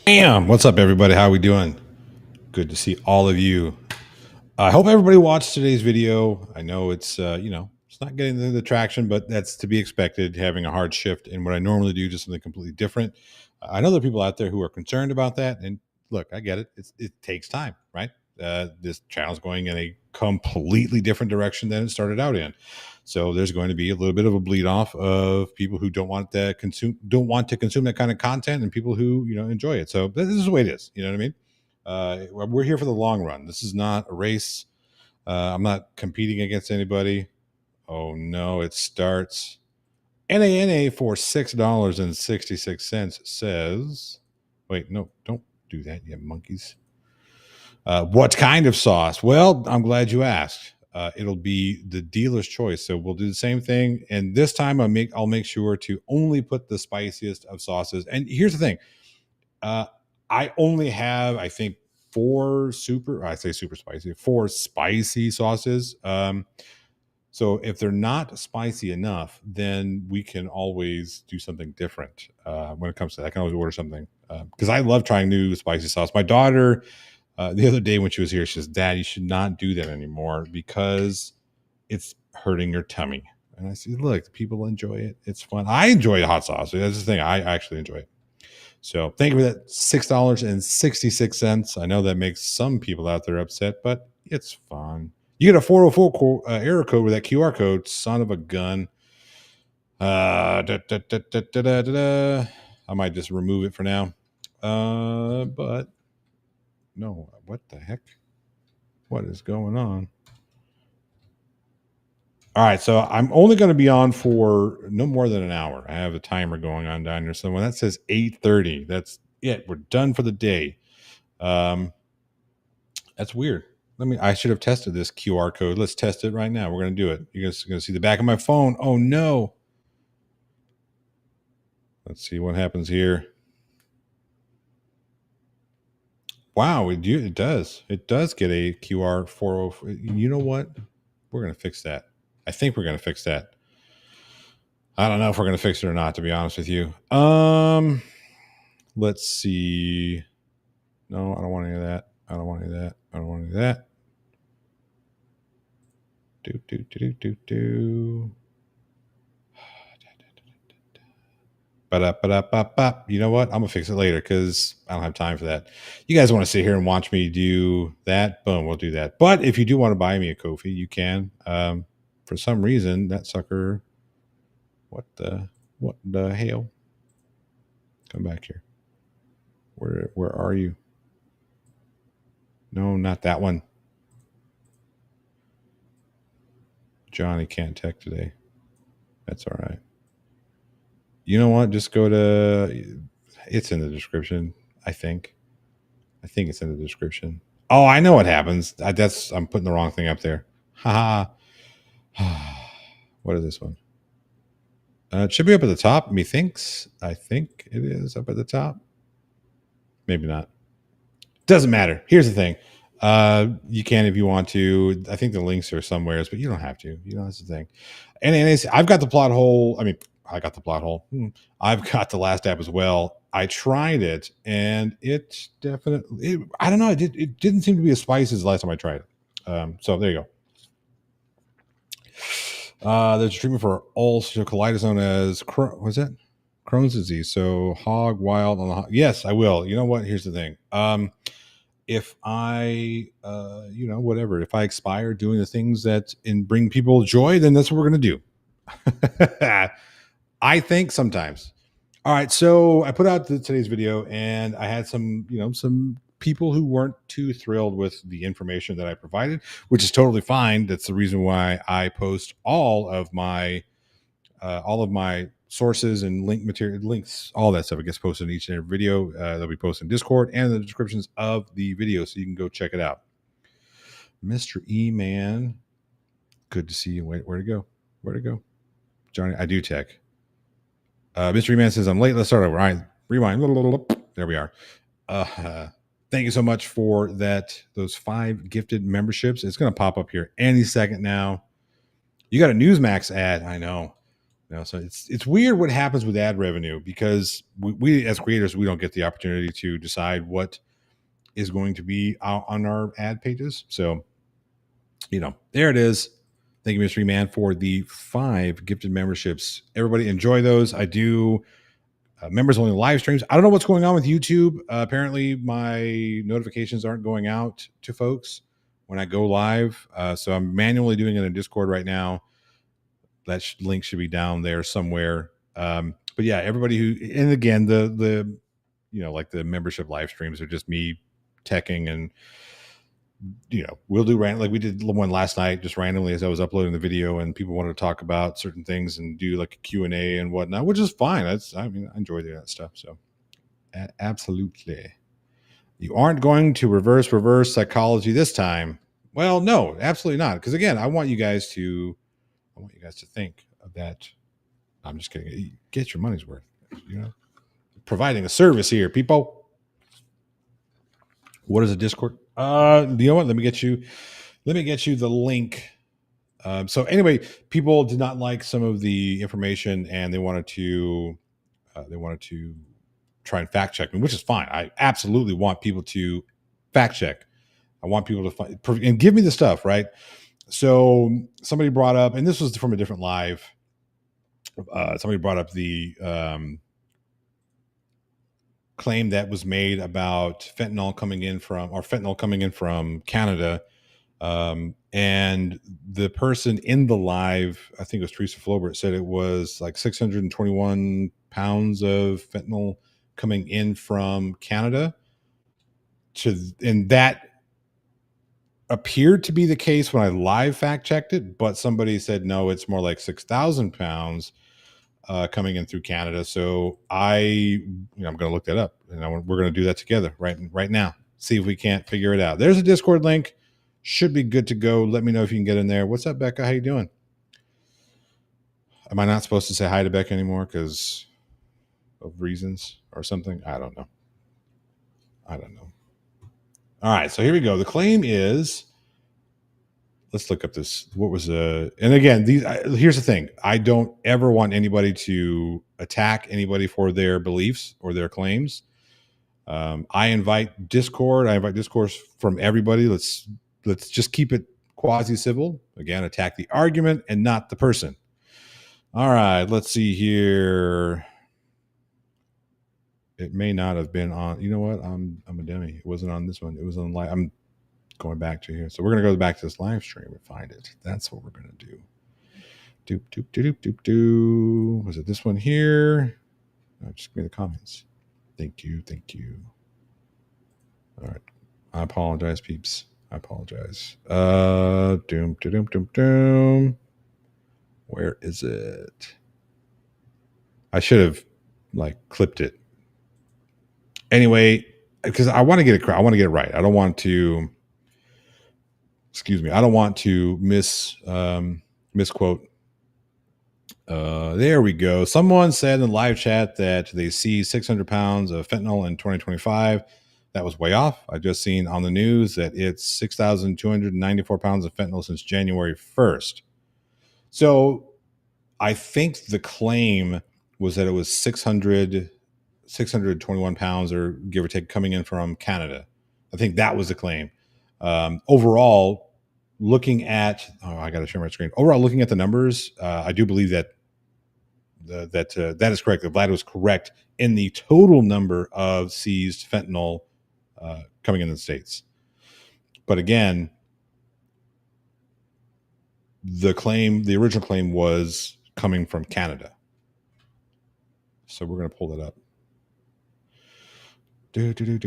Bam! What's up, everybody? How we doing? Good to see all of you. I hope everybody watched today's video. I know it's it's not getting the traction, but that's to be expected. Having a hard shift in what I normally do to something completely different. I know there are people out there who are concerned about that, and look, I get it. It takes time, right? This channel's going in a completely different direction than it started out in. So there's going to be a little bit of a bleed off of people who don't want to consume that kind of content, and people who enjoy it. So this is the way it is. You know what I mean? We're here for the long run. This is not a race. I'm not competing against anybody. Oh no, it starts. NANA for $6.66 says, wait, no, don't do that, you monkeys. What kind of sauce? Well, I'm glad you asked. It'll be the dealer's choice. So we'll do the same thing. And this time I'll make sure to only put the spiciest of sauces. And here's the thing. I only have, I think, four spicy sauces. So if they're not spicy enough, then we can always do something different when it comes to that. I can always order something because I love trying new spicy sauce. My daughter, the other day when she was here, she says, "Dad, you should not do that anymore because it's hurting your tummy." And I said, "Look, people enjoy it. It's fun. I enjoy hot sauce. That's the thing. I actually enjoy it." So thank you for that $6.66. I know that makes some people out there upset, but it's fun. You get a 404 error code with that QR code, son of a gun. I might just remove it for now. But no, what the heck? What is going on? All right, so I'm only going to be on for no more than an hour. I have a timer going on down here somewhere. That says 8:30. That's it. We're done for the day. That's weird. I should have tested this QR code. Let's test it right now. We're going to do it. You're going to see the back of my phone. Oh, no. Let's see what happens here. Wow, it does. It does get a QR 404. You know what? We're going to fix that. I think we're going to fix that. I don't know if we're going to fix it or not, to be honest with you. Let's see. No, I don't want any of that. I don't want any of that. I don't want any of that. Do. You know what? I'm gonna fix it later because I don't have time for that. You guys want to sit here and watch me do that? Boom, we'll do that. But if you do want to buy me a Ko-fi, you can. For some reason, that sucker. What the hell? Come back here. Where are you? No, not that one. Johnny can't tech today. That's all right. You know what? Just go to. It's in the description. I think it's in the description. Oh, I know what happens. I'm putting the wrong thing up there. Ha. What is this one? It should be up at the top. Methinks. I think it is up at the top. Maybe not. Doesn't matter. Here's the thing. You can if you want to. I think the links are somewhere, but you don't have to. That's the thing. And I've got the plot hole. I mean, I got the plot hole. I've got the last app as well. I tried it, and it definitely. I don't know. It didn't seem to be as spicy as the last time I tried it. So there you go. There's a treatment for ulcerative colitis known as was that Crohn's disease. So hog wild on the hog. Yes, I will. You know what? Here's the thing. If I, whatever, if I expire doing the things that bring people joy, then that's what we're going to do. I think sometimes. All right. So I put out today's video and I had some people who weren't too thrilled with the information that I provided, which is totally fine. That's the reason why I post all of my sources and links, all that stuff. It gets posted in each and every video. They'll be posted in Discord and in the descriptions of the video, so you can go check it out. Mr. E-Man, good to see you. Wait, where'd it go? Johnny, I do tech. Mr. E-Man says, I'm late. Let's start over. All right, rewind. There we are. Thank you so much for those 5 gifted memberships. It's going to pop up here any second now. You got a Newsmax ad. I know. So it's weird what happens with ad revenue, because we as creators, we don't get the opportunity to decide what is going to be out on our ad pages. So, there it is. Thank you, Mystery Man, for the 5 gifted memberships. Everybody enjoy those. I do members only live streams. I don't know what's going on with YouTube. Apparently, my notifications aren't going out to folks when I go live. So I'm manually doing it in Discord right now. That link should be down there somewhere. But yeah, everybody who, and again, the like the membership live streams are just me teching, and we'll do random, like we did one last night just randomly as I was uploading the video, and people wanted to talk about certain things and do like a Q&A and whatnot, which is fine. I enjoy doing that stuff. So absolutely. You aren't going to reverse psychology this time. Well, no, absolutely not. Because again, I want you guys to think of that. I'm just kidding. Get your money's worth. Providing a service here, people. What is a Discord? You know what? Let me get you the link. So anyway, people did not like some of the information, and they wanted to try and fact check me, which is fine. I absolutely want people to fact check. I want people to find and give me the stuff, right? So somebody brought up, and this was from a different live. Somebody brought up the claim that was made about fentanyl coming in from Canada. And the person in the live, I think it was Teresa Flobert, said it was like 621 pounds of fentanyl coming in from Canada. And that appeared to be the case when I live fact checked it, but somebody said no, it's more like 6,000 pounds coming in through Canada. So I'm going to look that up, and we're going to do that together right now. See if we can't figure it out. There's a Discord link. Should be good to go. Let me know if you can get in there. What's up, Becca? How you doing? Am I not supposed to say hi to Becca anymore because of reasons or something? I don't know. All right, so here we go. The claim is, let's look up this. What was and again, here's the thing. I don't ever want anybody to attack anybody for their beliefs or their claims. I invite discord. I invite discourse from everybody. Let's just keep it quasi-civil. Again, attack the argument and not the person. All right, let's see here. It may not have been on. You know what? I'm a dummy. It wasn't on this one. It was on live. I'm going back to here. So we're going to go back to this live stream and find it. That's what we're going to do. Doop, doop, doop, doop, doop, doop. Was it this one here? No, just give me the comments. Thank you. All right. I apologize, peeps. I apologize. Doom, doom, doom, doom. Where is it? I should have clipped it. Anyway, because I want to get it right. I don't want to. Excuse me. I don't want to misquote. There we go. Someone said in the live chat that they see 600 pounds of fentanyl in 2025. That was way off. I just seen on the news that it's 6,294 pounds of fentanyl since January 1st. So I think the claim was that it was 621 pounds, or give or take, coming in from Canada. I think that was the claim. Overall, looking at, I got to share my screen. Overall, looking at the numbers, I do believe that that is correct. That Vlad was correct in the total number of seized fentanyl coming into the States. But again, the original claim was coming from Canada. So we're going to pull that up. Dooby.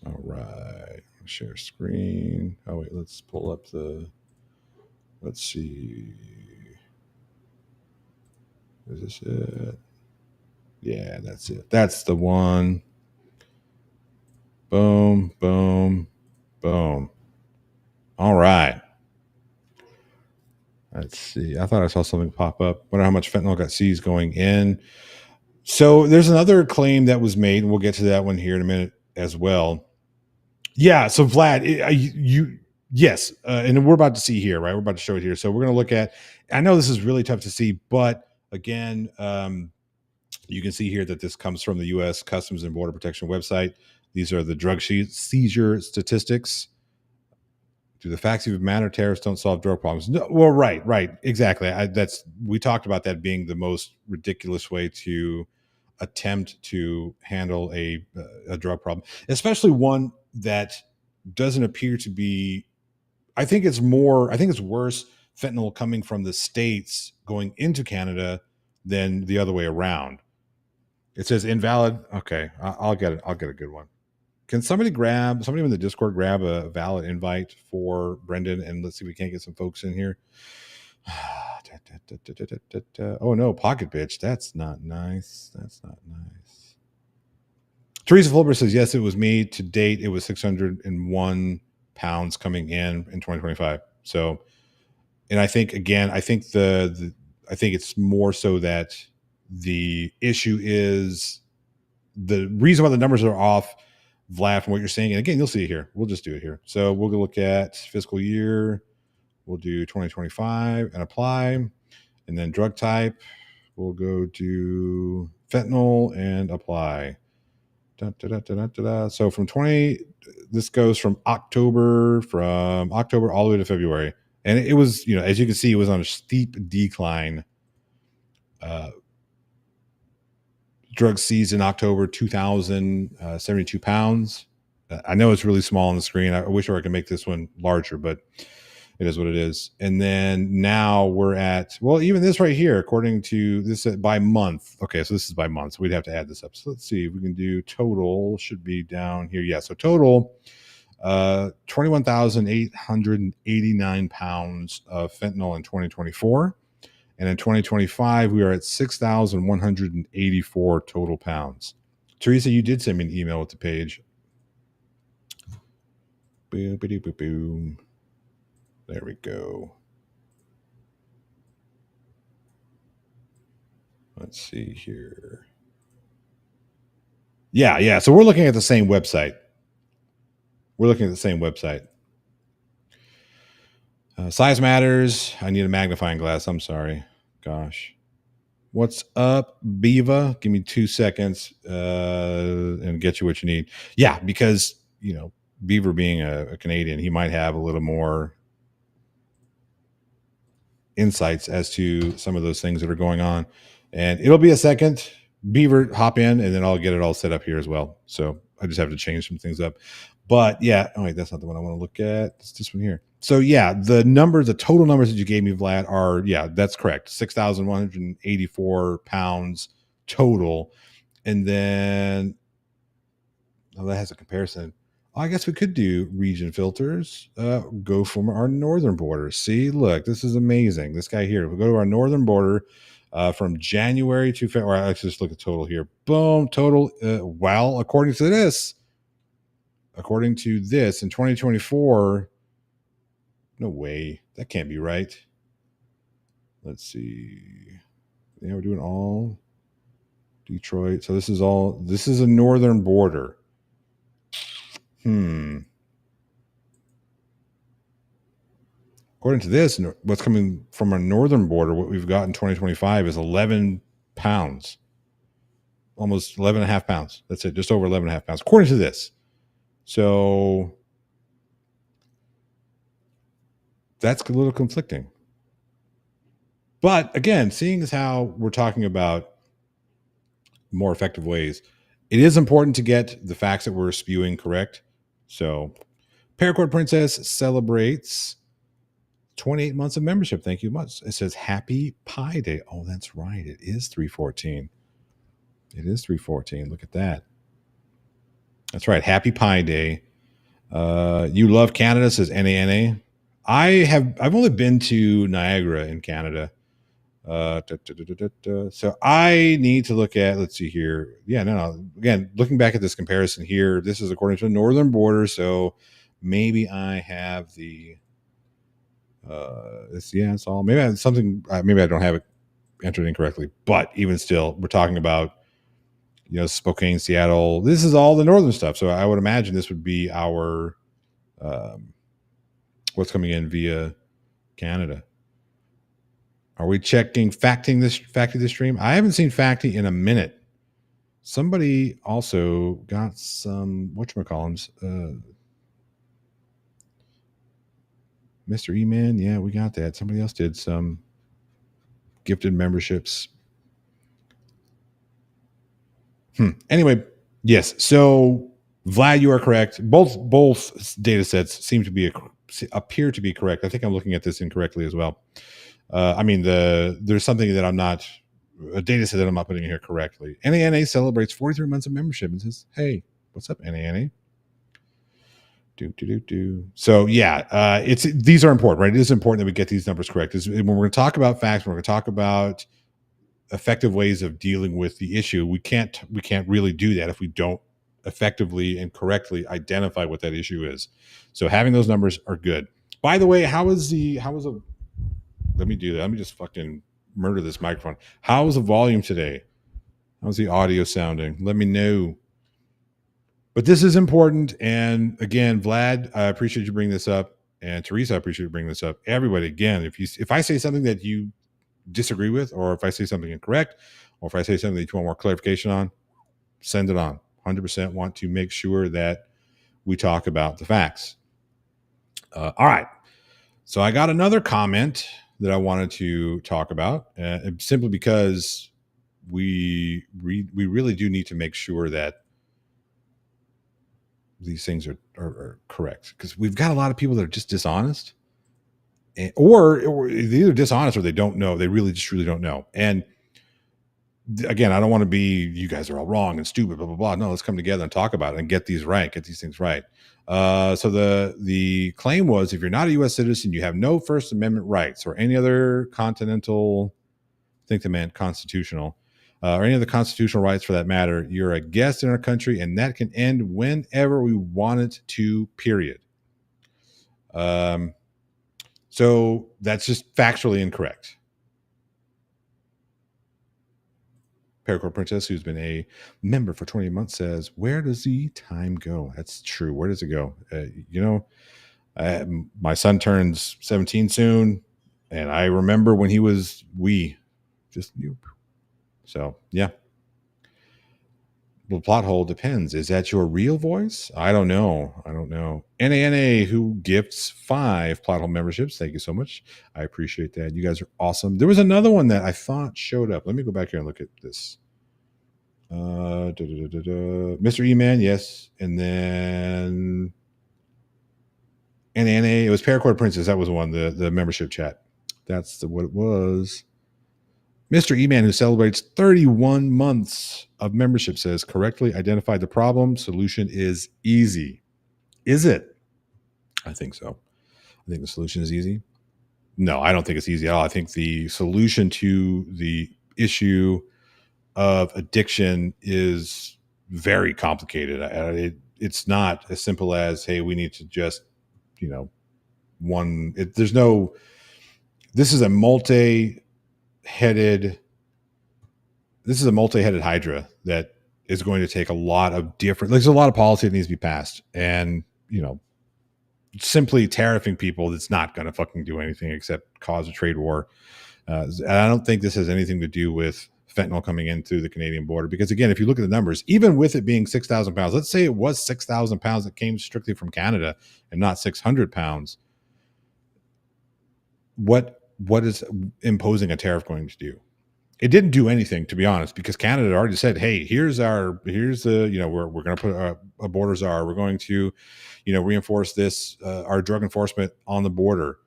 All right. Share screen. Oh, wait. Let's pull up let's see. Is this it? Yeah, that's it. That's the one. Boom, boom, boom. All right. Let's see. I thought I saw something pop up. Wonder how much fentanyl got seized going in. So there's another claim that was made, and we'll get to that one here in a minute as well. Yeah. So Vlad, Yes, and we're about to see here, right? We're about to show it here. So we're going to look at. I know this is really tough to see, but again, you can see here that this comes from the U.S. Customs and Border Protection website. These are the drug seizure statistics. Do the facts even matter? Tariffs don't solve drug problems. No, well, right, exactly. We talked about that being the most ridiculous way to attempt to handle a drug problem, especially one that doesn't appear to be. I think it's more. I think it's worse fentanyl coming from the states going into Canada than the other way around. It says invalid. Okay, I'll get it. I'll get a good one. Can somebody in the Discord grab a valid invite for Brendan, and let's see if we can't get some folks in here. Oh no, pocket bitch. That's not nice. That's not nice. Teresa Fulber says yes, it was me. To date, it was 601 pounds coming in 2025. So, and I think again, I think I think it's more so that the issue is the reason why the numbers are off, Vlad, from what you're saying. And again, you'll see it here. We'll just do it here. So we'll go look at fiscal year. We'll do 2025 and apply. And then drug type, we'll go to fentanyl and apply. So this goes from October all the way to February. And it was, as you can see, it was on a steep decline. Drug seized in October, 2,072 pounds. I know it's really small on the screen. I wish I could make this one larger, but it is what it is. And then now we're at, well, even this right here, according to this by month. Okay, so this is by month. So we'd have to add this up. So let's see if we can do total. Should be down here. Yeah, so total 21,889 pounds of fentanyl in 2024. And in 2025, we are at 6,184 total pounds. Teresa, you did send me an email with the page. Boom, boom, boom, boom. There we go. Let's see here. Yeah. So we're looking at the same website. Size matters. I need a magnifying glass. I'm sorry. Gosh. What's up, Beaver? Give me 2 seconds and get you what you need. Yeah, because, Beaver being a Canadian, he might have a little more insights as to some of those things that are going on. And it'll be a second. Beaver, hop in, and then I'll get it all set up here as well. So I just have to change some things up. But yeah, wait, that's not the one I want to look at. It's this one here. So yeah, the total numbers that you gave me, Vlad, are, yeah, that's correct. 6,184 pounds total. And then, that has a comparison. I guess we could do region filters. Go from our northern border. See, look, this is amazing. This guy here. We'll go to our northern border from January to February. Let's just look at total here. Boom, total. Well, according to this, in 2024, no way. That can't be right. Let's see. Yeah, we're doing all Detroit. So this is a northern border. According to this, what's coming from our northern border, what we've got in 2025 is 11 pounds, almost 11 and a half pounds. That's it, just over 11 and a half pounds, according to this. So that's a little conflicting. But again, seeing as how we're talking about more effective ways, it is important to get the facts that we're spewing correct. So Paracord Princess celebrates 28 months of membership. Thank you much. It says Happy Pi Day. Oh, that's right. It is 3/14. Look at that. That's right. Happy Pi Day. You love Canada, says NANA. I've only been to Niagara in Canada. So I need to look at, let's see here. Yeah, no. Again, looking back at this comparison here, this is according to the northern border. So maybe I have the, it's all, maybe I have something, maybe I don't have it entered incorrectly, but even still, we're talking about, Spokane, Seattle. This is all the northern stuff. So I would imagine this would be our What's coming in via Canada? Are we checking facting this stream? I haven't seen facting in a minute. Somebody also got some whatchamacallums. Mr. E-Man, yeah, we got that. Somebody else did some gifted memberships. Anyway, yes. So Vlad, you are correct. Both data sets appear to be correct. I think I'm looking at this incorrectly as well. I mean, there's something that I'm not a data set that I'm not putting in here correctly. NANA celebrates 43 months of membership and says, "Hey, what's up, NANA?" So yeah, these are important, right? It is important that we get these numbers correct. When we're going to talk about facts, we're going to talk about effective ways of dealing with the issue. We can't really do that if we don't effectively and correctly identify what that issue is. So having those numbers are good. By the way, let me do that. Let me just fucking murder this microphone. How is the volume today? How's the audio sounding? Let me know. But this is important. And again, Vlad, I appreciate you bringing this up. And Teresa, I appreciate you bringing this up. Everybody, again, if I say something that you disagree with, or if I say something incorrect, or if I say something that you want more clarification on, send it on. 100% want to make sure that we talk about the facts. All right. So I got another comment that I wanted to talk about, simply because we really do need to make sure that these things are correct, because we've got a lot of people that are just dishonest, or they're either dishonest or they don't know. They really just truly don't know. And again, I don't want to be, you guys are all wrong and stupid, blah, blah, blah. No, let's come together and talk about it and get these things right. So the claim was, if you're not a U.S. citizen, you have no First Amendment rights or any other continental, I think they meant constitutional, or any other constitutional rights for that matter. You're a guest in our country, and that can end whenever we want it to, period. So that's just factually incorrect. Paracord Princess, who's been a member for 20 months, says, "Where does the time go?" That's true. Where does it go? My son turns 17 soon, and I remember when he was just new. So yeah. The plot hole depends. Is that your real voice? I don't know. NANA, who gifts 5 plot hole memberships. Thank you so much. I appreciate that. You guys are awesome. There was another one that I thought showed up. Let me go back here and look at this. Mr. E-Man, yes. And then NANA, it was Paracord Princess. That was the one, the membership chat. That's what it was. Mr. E-Man, who celebrates 31 months of membership, says, correctly identified the problem. Solution is easy. Is it? I think so. I think the solution is easy. No, I don't think it's easy at all. I think the solution to the issue of addiction is very complicated. It's not as simple as, hey, we need to just, this is a multi-headed hydra that is going to take a lot of there's a lot of policy that needs to be passed. And, simply tariffing people, that's not going to fucking do anything except cause a trade war. And I don't think this has anything to do with fentanyl coming in through the Canadian border. Because again, if you look at the numbers, even with it being 6,000 pounds, let's say it was 6,000 pounds that came strictly from Canada and not 600 pounds. What is imposing a tariff going to do? It didn't do anything, to be honest, because Canada already we're going to put a border czar. We're going to, reinforce this, our drug enforcement on the border.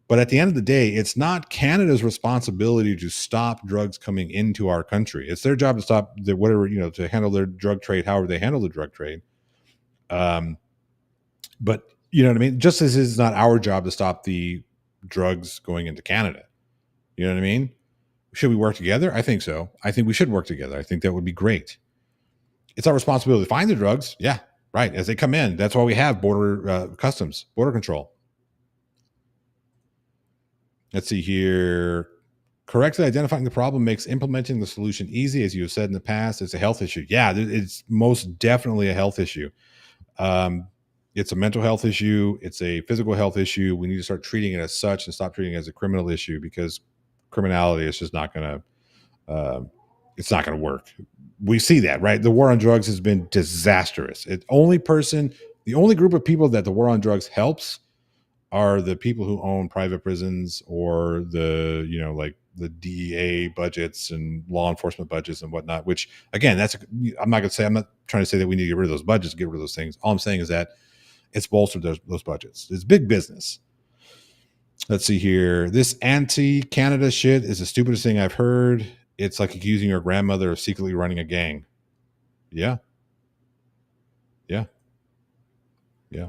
But at the end of the day, it's not Canada's responsibility to stop drugs coming into our country. It's their job to stop to handle their drug trade, however they handle the drug trade. But you know what I mean? Just as it's not our job to stop the drugs going into Canada. You know what I mean? Should we work together? I think so. I think we should work together. I think that would be great. It's our responsibility to find the drugs. Yeah, right. As they come in. That's why we have border customs, border control. Let's see here. Correctly identifying the problem makes implementing the solution easy. As you have said in the past, it's a health issue. Yeah, it's most definitely a health issue. It's a mental health issue. It's a physical health issue. We need to start treating it as such and stop treating it as a criminal issue, because criminality is just not going to, it's not going to work. We see that, right? The war on drugs has been disastrous. The only group of people that the war on drugs helps are the people who own private prisons, or the, like the DEA budgets and law enforcement budgets and whatnot, which again, I'm not trying to say that we need to get rid of those budgets, get rid of those things. All I'm saying is that it's bolstered those budgets. It's big business. Let's see here. This anti-Canada shit is the stupidest thing I've heard. It's like accusing your grandmother of secretly running a gang. Yeah. Yeah. Yeah.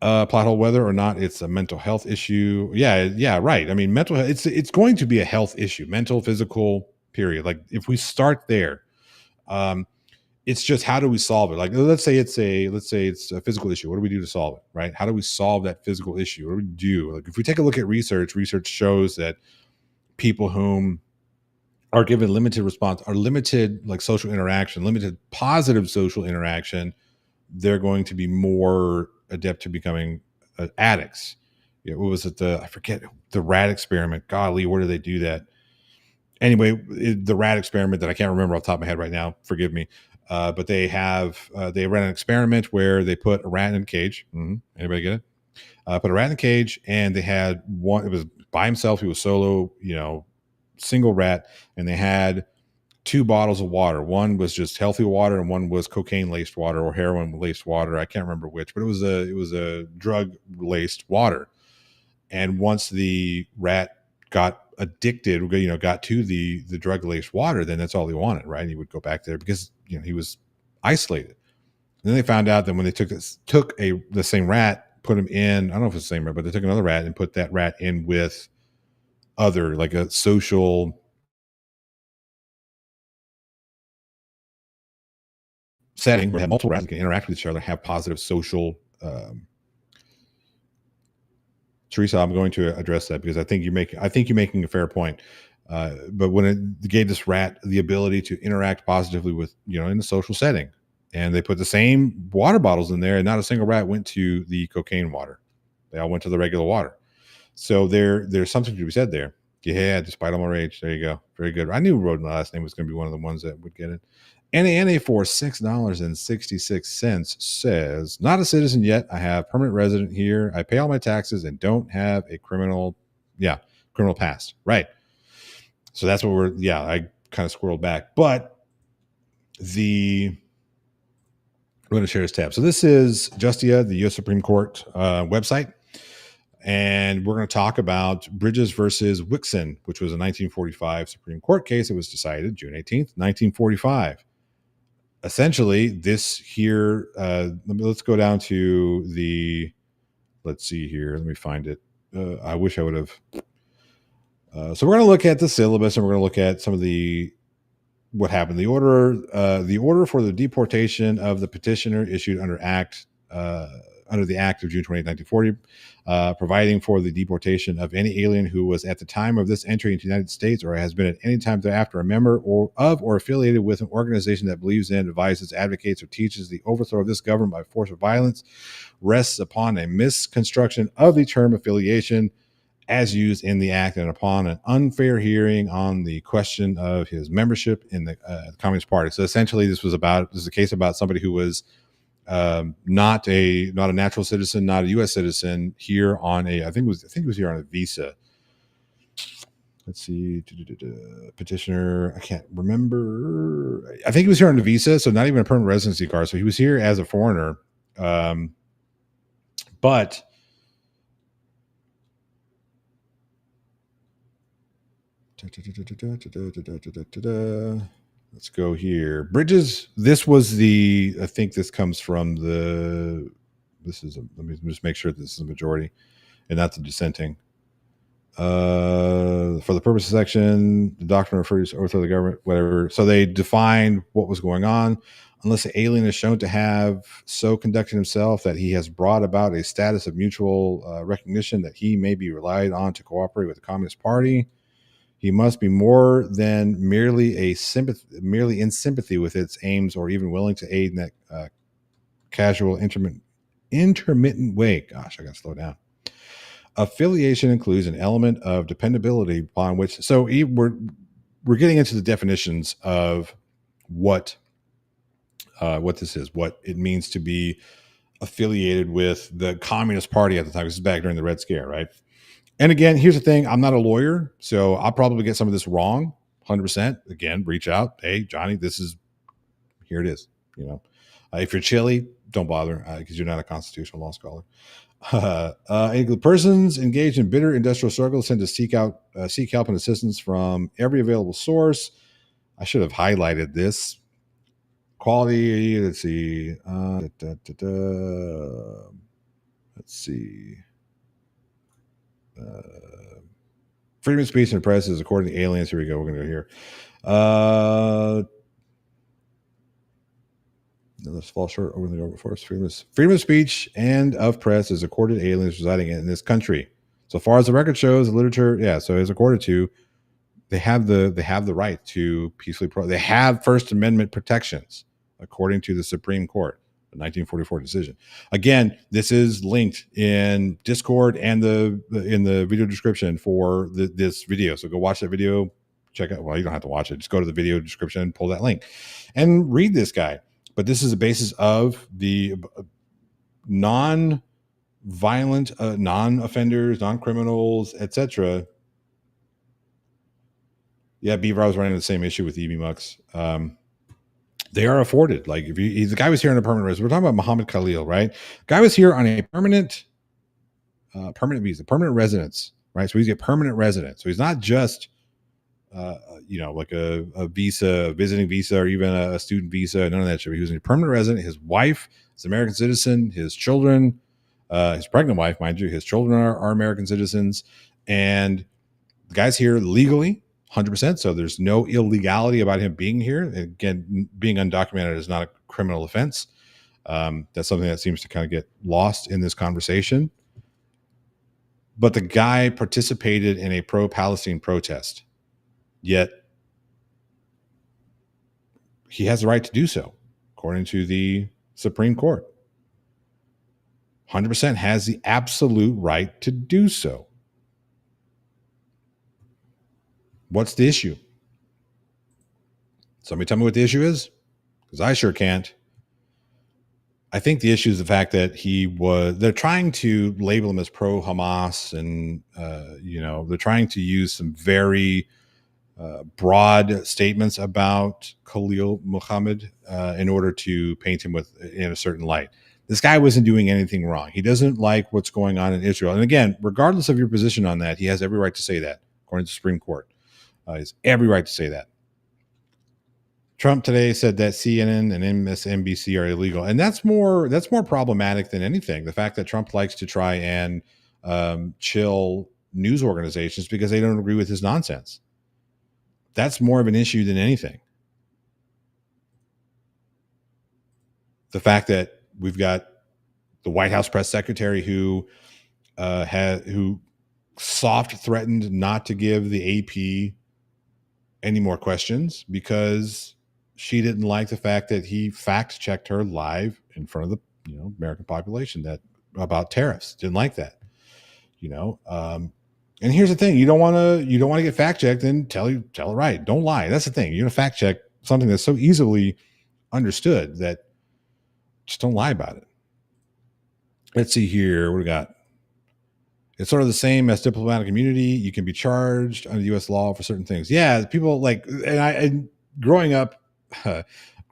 Plot hole, whether or not it's a mental health issue. Yeah, right. I mean, mental health, it's going to be a health issue, mental, physical, period. Like if we start there, um, it's just, how do we solve it? Like let's say it's a physical issue. What do we do to solve it? Right? How do we solve that physical issue? What do we do? Like if we take a look at research shows that people whom are given limited response, are limited like social interaction, limited positive social interaction, they're going to be more adept to becoming addicts. What was it? I forget, the rat experiment. Golly, where do they do that? Anyway, the rat experiment that I can't remember off the top of my head right now. Forgive me. But they ran an experiment where they put a rat in a cage. Mm-hmm. Anybody get it? Put a rat in a cage, and they had one. It was by himself. He was solo, single rat, and they had 2 bottles of water. One was just healthy water, and one was cocaine laced water or heroin laced water. I can't remember which, but it was a drug laced water. And once the rat got addicted, got to the drug laced water, then that's all he wanted, right? And he would go back there because he was isolated. And then they found out that when they took the same rat, put him in, I don't know if it's the same rat, but they took another rat and put that rat in with other, like a social setting where multiple rats can interact with each other, have positive social. Teresa, I'm going to address that because I think you're making a fair point. But when it gave this rat the ability to interact positively with, in the social setting, and they put the same water bottles in there, and not a single rat went to the cocaine water. They all went to the regular water. So there's something to be said there. Yeah, despite all my rage. There you go. Very good. I knew Rodin last name was going to be one of the ones that would get it. NANA for $6.66 says, not a citizen yet. I have permanent resident here. I pay all my taxes and don't have a criminal past. Right. So that's what I kind of squirreled back. But I'm going to share this tab. So this is Justia, the U.S. Supreme Court website. And we're going to talk about Bridges versus Wixon, which was a 1945 Supreme Court case. It was decided June 18th, 1945. Essentially, this here, let's go down to let's see here. Let me find it. I wish I would have. So we're going to look at the syllabus, and we're going to look at some of what happened. The order for the deportation of the petitioner issued under the Act of June 28, 1940, providing for the deportation of any alien who was at the time of this entry into the United States or has been at any time thereafter a member or affiliated with an organization that believes in, advises, advocates, or teaches the overthrow of this government by force or violence, rests upon a misconstruction of the term affiliation as used in the Act, and upon an unfair hearing on the question of his membership in the Communist Party. So essentially, this is a case about somebody who was not a natural citizen, not a U.S. citizen, here on I think it was here on a visa. Let's see, petitioner. I can't remember. I think he was here on a visa, so not even a permanent residency card. So he was here as a foreigner, but. Let's go here. Bridges. This was I think this comes from let me just make sure this is the majority and not the dissenting. For the purpose of section, the doctrine refers to overthrow the government, whatever. So they defined what was going on. Unless the alien is shown to have so conducted himself that he has brought about a status of mutual recognition that he may be relied on to cooperate with the Communist Party, he must be more than merely in sympathy with its aims, or even willing to aid in that casual, intermittent way. Gosh, I got to slow down. Affiliation includes an element of dependability upon which. So we're getting into the definitions of what this is, what it means to be affiliated with the Communist Party at the time. This is back during the Red Scare, right? And again, here's the thing: I'm not a lawyer, so I'll probably get some of this wrong. 100%. Again, reach out. Hey, Johnny, this is here. It is. You know, if you're chilly, don't bother because you're not a constitutional law scholar. Persons engaged in bitter industrial struggles tend to seek help and assistance from every available source. I should have highlighted this. Quality. Let's see. Let's see. Freedom of speech and press is according to aliens. Here we go. We're going to go here. Let's fall short over the over force. Freedom of speech and of press is accorded to aliens residing in this country. So far as the record shows, the literature, yeah. So it's accorded to, they have the right to peacefully. They have First Amendment protections according to the Supreme Court. 1944 decision. Again, this is linked in Discord and in the video description for this video. So go watch that video. Check out. Well, you don't have to watch it. Just go to the video description, pull that link, and read this guy. But this is the basis of the non-violent, non-offenders, non-criminals, etc. Yeah, Beaver, I was running the same issue with EV Mux. They are afforded. Like if the guy was here on a permanent residence. We're talking about Muhammad Khalil, right? The guy was here on a permanent visa, permanent residence, right? So he's a permanent resident. So he's not just, like a visa, visiting visa, or even a student visa. None of that shit. He was a permanent resident. His wife is an American citizen. His children, his pregnant wife, mind you, his children are American citizens, and the guy's here legally. 100%. So there's no illegality about him being here. Again, being undocumented is not a criminal offense. That's something that seems to kind of get lost in this conversation. But the guy participated in a pro-Palestine protest, yet he has the right to do so, according to the Supreme Court. 100% has the absolute right to do so. What's the issue? Somebody tell me what the issue is, because I sure can't. I think the issue is the fact that they're trying to label him as pro-Hamas, and, they're trying to use some very broad statements about Khalil Muhammad in order to paint him in a certain light. This guy wasn't doing anything wrong. He doesn't like what's going on in Israel. And again, regardless of your position on that, he has every right to say that, according to the Supreme Court. He has every right to say that. Trump today said that CNN and MSNBC are illegal, and that's more problematic than anything. The fact that Trump likes to try and chill news organizations because they don't agree with his nonsense. That's more of an issue than anything. The fact that we've got the White House press secretary who soft threatened not to give the AP any more questions because she didn't like the fact that he fact checked her live in front of the American population about tariffs. Didn't like that. And here's the thing: you don't want to get fact checked, then tell it right. Don't lie. That's the thing. You're gonna fact check something that's so easily understood that just don't lie about it. Let's see here. What do we got? It's sort of the same as diplomatic immunity. You can be charged under U.S. law for certain things. Yeah, people and growing up, I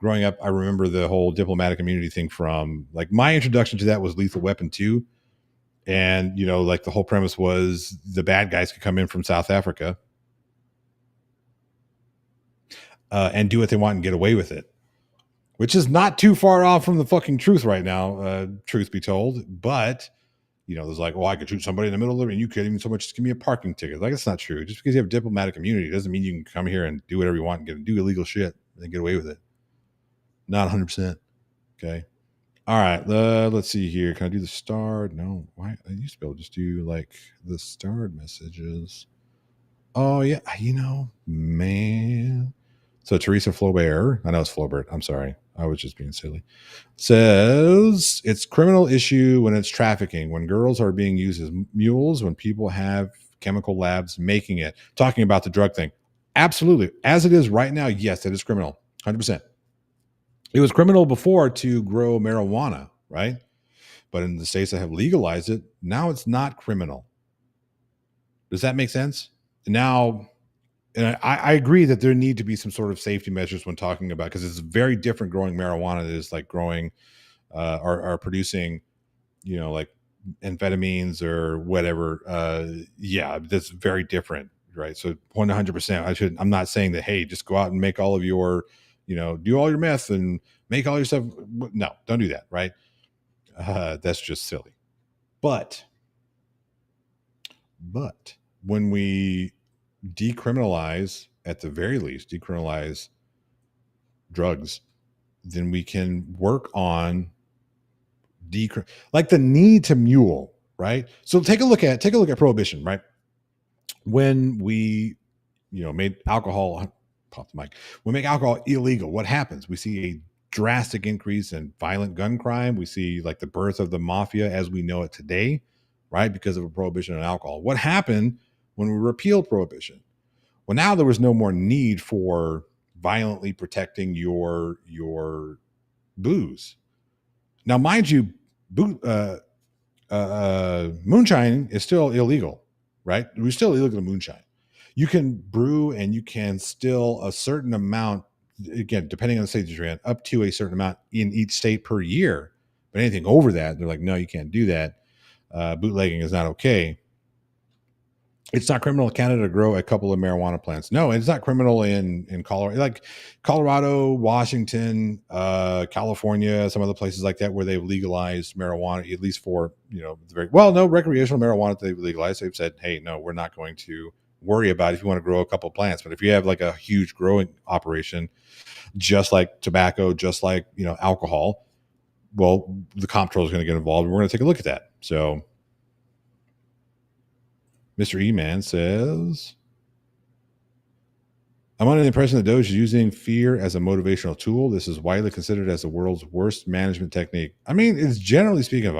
remember the whole diplomatic immunity thing from my introduction to that was Lethal Weapon 2. And, the whole premise was the bad guys could come in from South Africa and do what they want and get away with it, which is not too far off from the fucking truth right now, truth be told. But, there's I could shoot somebody in the middle of it and you can't even so much just give me a parking ticket. That's not true. Just because you have diplomatic immunity doesn't mean you can come here and do whatever you want and do illegal shit and get away with it. Not 100%. Okay. All right, let's see here. Can I do the starred? No. Why? I used to be able to just do the starred messages. Oh yeah, man. So Teresa Flaubert, I know it's Flaubert. I'm sorry. I was just being silly. Says it's criminal issue when it's trafficking, when girls are being used as mules, when people have chemical labs making it. Talking about the drug thing. Absolutely. As it is right now, yes, it is criminal. 100%. It was criminal before to grow marijuana, right? But in the states that have legalized it, now it's not criminal. Does that make sense? Now, and I agree that there need to be some sort of safety measures when talking about, because it's very different growing marijuana than it's like growing or producing, like amphetamines or whatever. Yeah, that's very different, right? So 100%. I'm not saying that, hey, just go out and make all of your, do all your meth and make all your stuff. No, don't do that, right? That's just silly. But when we decriminalize, at the very least, decriminalize drugs, then we can work on like the need to mule, right? So take a look at prohibition, right? When we, made alcohol, pop the mic, we make alcohol illegal. What happens? We see a drastic increase in violent gun crime. We see like the birth of the mafia as we know it today, right? Because of a prohibition on alcohol. What happened when we repealed prohibition? Well, now there was no more need for violently protecting your booze. Now, mind you, moonshine is still illegal, right? We're still illegal to moonshine. You can brew and you can still a certain amount, again, depending on the state that you're in, up to a certain amount in each state per year. But anything over that, they're like, no, you can't do that. Bootlegging is not okay. It's not criminal in Canada to grow a couple of marijuana plants. No, it's not criminal in Colorado, like Colorado, Washington, California, some other places like that where they've legalized marijuana, at least for, no recreational marijuana that they've legalized. They've said, hey, no, we're not going to worry about if you want to grow a couple of plants. But if you have like a huge growing operation, just like tobacco, just like, alcohol, well, the comptroller is going to get involved and we're going to take a look at that. So Mr. E-Man says, I'm under the impression that Doge is using fear as a motivational tool. This is widely considered as the world's worst management technique. I mean, it's generally speaking of,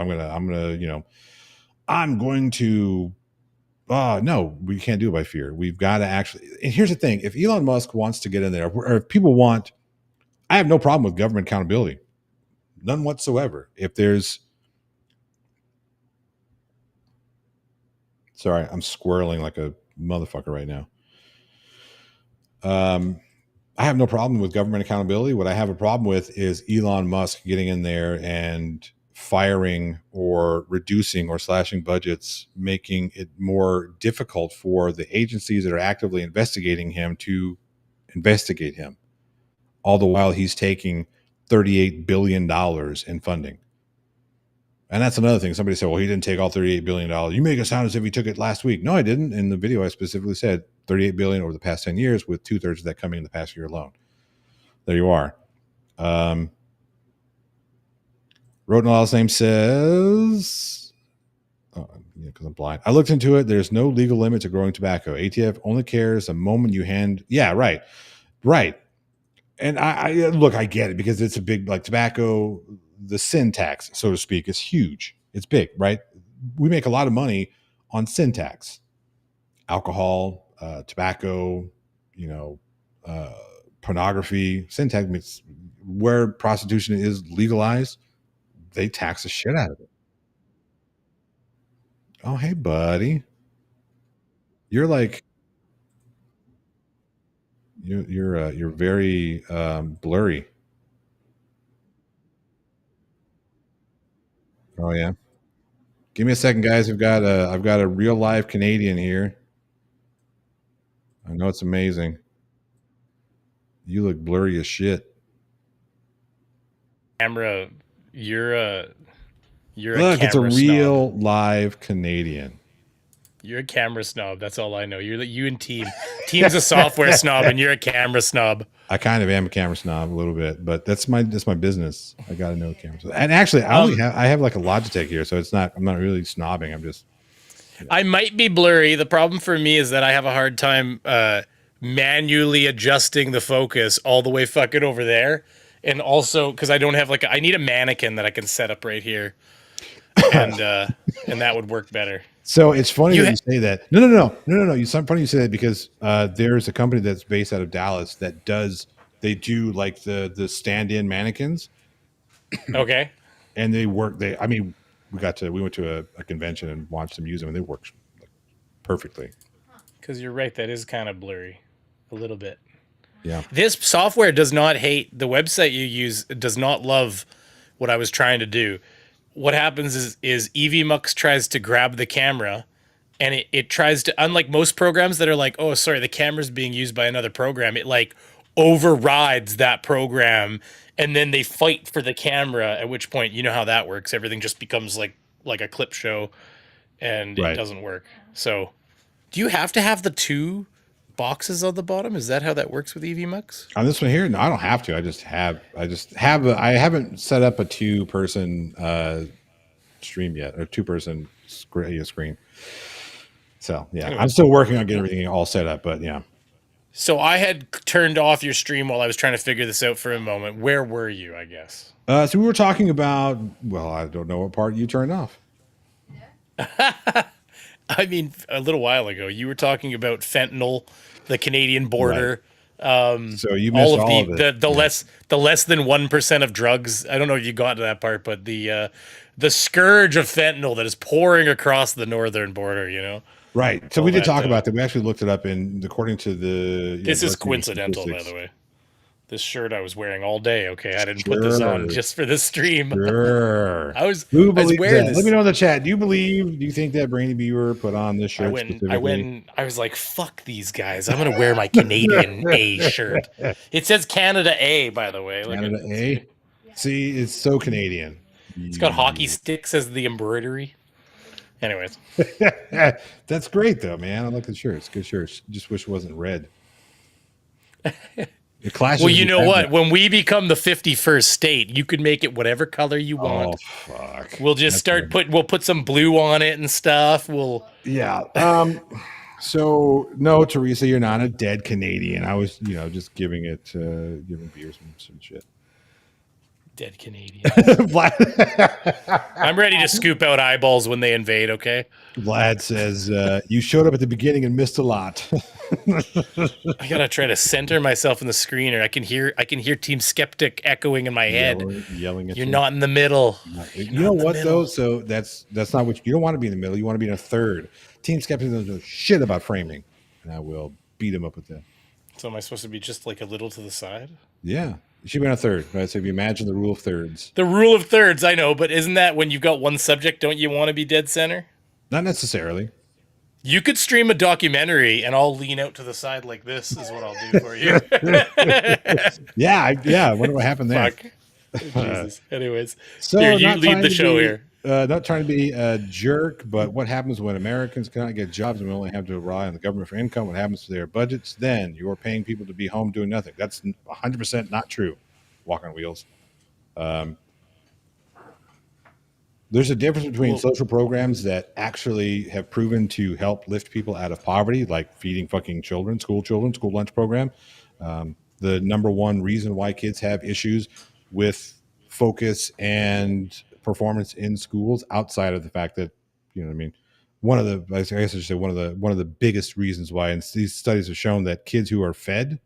no, we can't do it by fear. We've got to actually, and here's the thing. If Elon Musk wants to get in there, or if people want, I have no problem with government accountability. None whatsoever. If there's, sorry, I'm squirreling like a motherfucker right now. I have no problem with government accountability. What I have a problem with is Elon Musk getting in there and firing or reducing or slashing budgets, making it more difficult for the agencies that are actively investigating him to investigate him. All the while he's taking $38 billion in funding. And that's another thing. Somebody said, well, he didn't take all $38 billion. You make it sound as if he took it last week. No, I didn't. In the video, I specifically said $38 billion over the past 10 years, with 2/3 of that coming in the past year alone. There you are. Rotenall's name says, because I'm blind. I looked into it. There's no legal limit to growing tobacco. ATF only cares the moment you hand. Yeah, right. And I look, I get it, because it's a big, like, tobacco, the sin tax, so to speak, is huge. It's big, right? We make a lot of money on sin tax. Alcohol, tobacco, pornography. Sin tax makes, where prostitution is legalized, they tax the shit out of it. Oh, hey, buddy. You're like, you're very blurry. Oh yeah. Give me a second, guys. I've got a real live Canadian here. I know it's amazing. You look blurry as shit. Camera, you're a Look, camera it's a real snob. live Canadian. You're a camera snob. That's all I know. You and Team. Team's a software snob, and you're a camera snob. I kind of am a camera snob a little bit, but that's my business. I got to know cameras. And actually, I have like a Logitech here, so I'm not really snobbing. I'm just. I might be blurry. The problem for me is that I have a hard time manually adjusting the focus all the way fucking over there. And also, because I don't have I need a mannequin that I can set up right here, and that would work better. So it's funny You that ha- you say that. No. It's funny you say that because there's a company that's based out of Dallas that they do like the stand-in mannequins, okay? and they work. I mean, we went to a convention and watched them use them, and they work perfectly. Because you're right, that is kind of blurry, a little bit. Yeah. This software does not hate the website you use. Does not love what I was trying to do. What happens is EVMux tries to grab the camera, and it tries to, unlike most programs that are like, oh sorry, the camera's being used by another program, it like overrides that program, and then they fight for the camera, at which point, you know how that works, everything just becomes like a clip show, and it Right. doesn't work. So do you have to have the two boxes on the bottom? Is that how that works with EVMux? On this one here, no, I don't have to. I haven't set up a two-person stream yet, or two-person screen. So yeah, Anyway. I'm still working on getting everything all set up, but yeah. So I had turned off your stream while I was trying to figure this out for a moment. Where were you, I guess? So we were talking about, well, I don't know what part you turned off. I mean, a little while ago, you were talking about fentanyl, the Canadian border, So you missed all of it. the less than 1% of drugs. I don't know if you got to that part, but the scourge of fentanyl that is pouring across the northern border. You know, Right. So all we did that, talk about that. We actually looked it up, and according to the this is University of coincidental, by Statistics- the way. This shirt I was wearing all day. Okay, I didn't put this on just for this stream. Sure. I was wearing this. Let me know in the chat. Do you think that Brainy Beaver put on this shirt specifically? I was like, fuck these guys. I'm gonna wear my Canadian A shirt. It says Canada A, by the way. Canada A. See, it's so Canadian. It's got hockey sticks as the embroidery. Anyways, That's great though, man. I like the shirts. Good shirts. Just wish it wasn't red. It clashes. well, you with know what? fabric. When we become the 51st state, you could make it whatever color you Oh want. fuck. We'll just we'll put some blue on it and stuff. Yeah. So no, Teresa, you're not a dead Canadian. I was, just giving beer some shit. Dead Canadian. Vlad, I'm ready to scoop out eyeballs when they invade, okay? Vlad says you showed up at the beginning and missed a lot. I gotta try to center myself in the screen, or I can hear Team Skeptic echoing in my head. Yelling at You're not in the middle. You know what though? So that's not what you don't want to be in the middle. You want to be in a third. Team Skeptic doesn't know shit about framing, and I will beat him up with that. So am I supposed to be just like a little to the side? Yeah, you should be on a third. Right? So if you imagine the rule of thirds. The rule of thirds, I know, but isn't that when you've got one subject, don't you want to be dead center? Not necessarily. You could stream a documentary and I'll lean out to the side like this is what I'll do for you. Yeah. I wonder what happened there. Fuck. Jesus. Anyways, So here, you not lead trying the to show be- here. Not trying to be a jerk, but what happens when Americans cannot get jobs and we only have to rely on the government for income? What happens to their budgets? Then you're paying people to be home doing nothing. That's 100% not true. Walk on wheels. There's a difference between social programs that actually have proven to help lift people out of poverty, like feeding fucking children, school lunch program. The number one reason why kids have issues with focus and performance in schools, outside of the fact that, I guess I should say one of the biggest reasons why, and these studies have shown that kids who are fed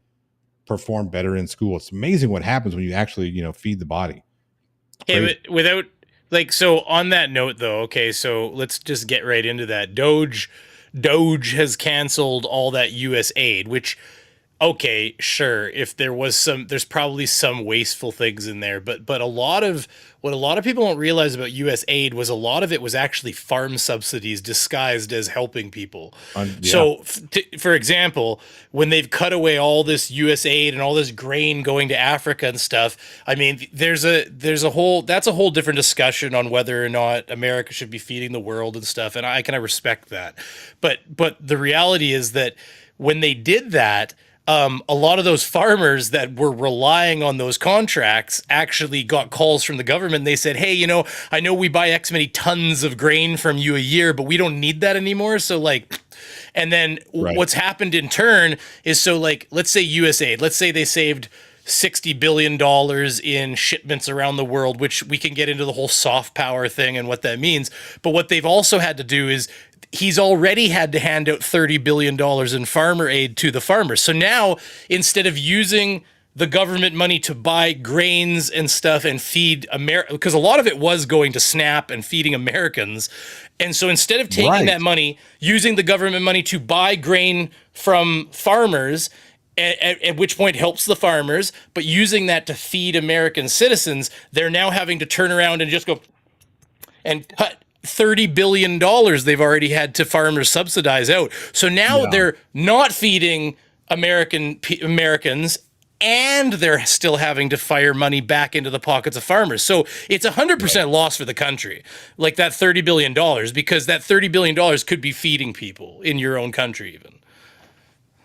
perform better in school. It's amazing what happens when you actually, feed the body. Hey, but without so on that note though, okay, so let's just get right into that. Doge has canceled all that US aid, which okay, sure, if there's probably some wasteful things in there, but what a lot of people don't realize about US aid was a lot of it was actually farm subsidies disguised as helping people. Yeah. So for example, when they've cut away all this US aid and all this grain going to Africa and stuff, I mean, that's a whole different discussion on whether or not America should be feeding the world and stuff, and I respect that. But the reality is that when they did that, a lot of those farmers that were relying on those contracts actually got calls from the government. They said, hey, I know we buy X many tons of grain from you a year, but we don't need that anymore. So And then Right. what's happened in turn is, so like, let's say USAID, let's say they saved $60 billion in shipments around the world, which we can get into the whole soft power thing and what that means. But what they've also had to do is, he's already had to hand out $30 billion in farmer aid to the farmers. So now, instead of using the government money to buy grains and stuff and feed America, because a lot of it was going to SNAP and feeding Americans. And so instead of taking Right. that money, using the government money to buy grain from farmers, at which point helps the farmers, but using that to feed American citizens, they're now having to turn around and just go and cut $30 billion they've already had to farmers subsidize out. So now Yeah. they're not feeding Americans, and they're still having to fire money back into the pockets of farmers. So it's 100% loss for the country, like that $30 billion, because that $30 billion could be feeding people in your own country even.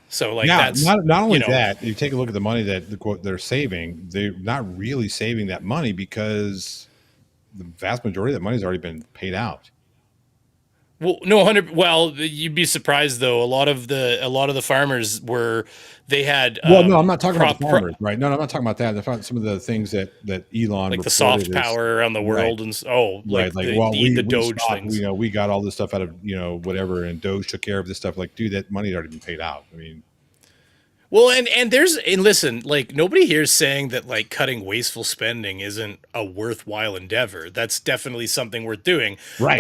So like, Yeah, that's, not only you know, that, you take a look at the money that the quote they're saving. They're not really saving that money because the vast majority of that money's already been paid out. well, no, 100. Well, you'd be surprised though. A lot of the farmers were, they had Well, no, I'm not talking about crop, the farmers, right? No, I'm not talking about that. I found some of the things that Elon like the reported soft is power around the right, world, and like right. Like, the well, the we Doge stopped, things. we got all this stuff out of whatever, and Doge took care of this stuff. Like, dude, that money had already been paid out. I mean, Well, and listen, like, nobody here is saying that like cutting wasteful spending isn't a worthwhile endeavor. That's definitely something worth doing. right,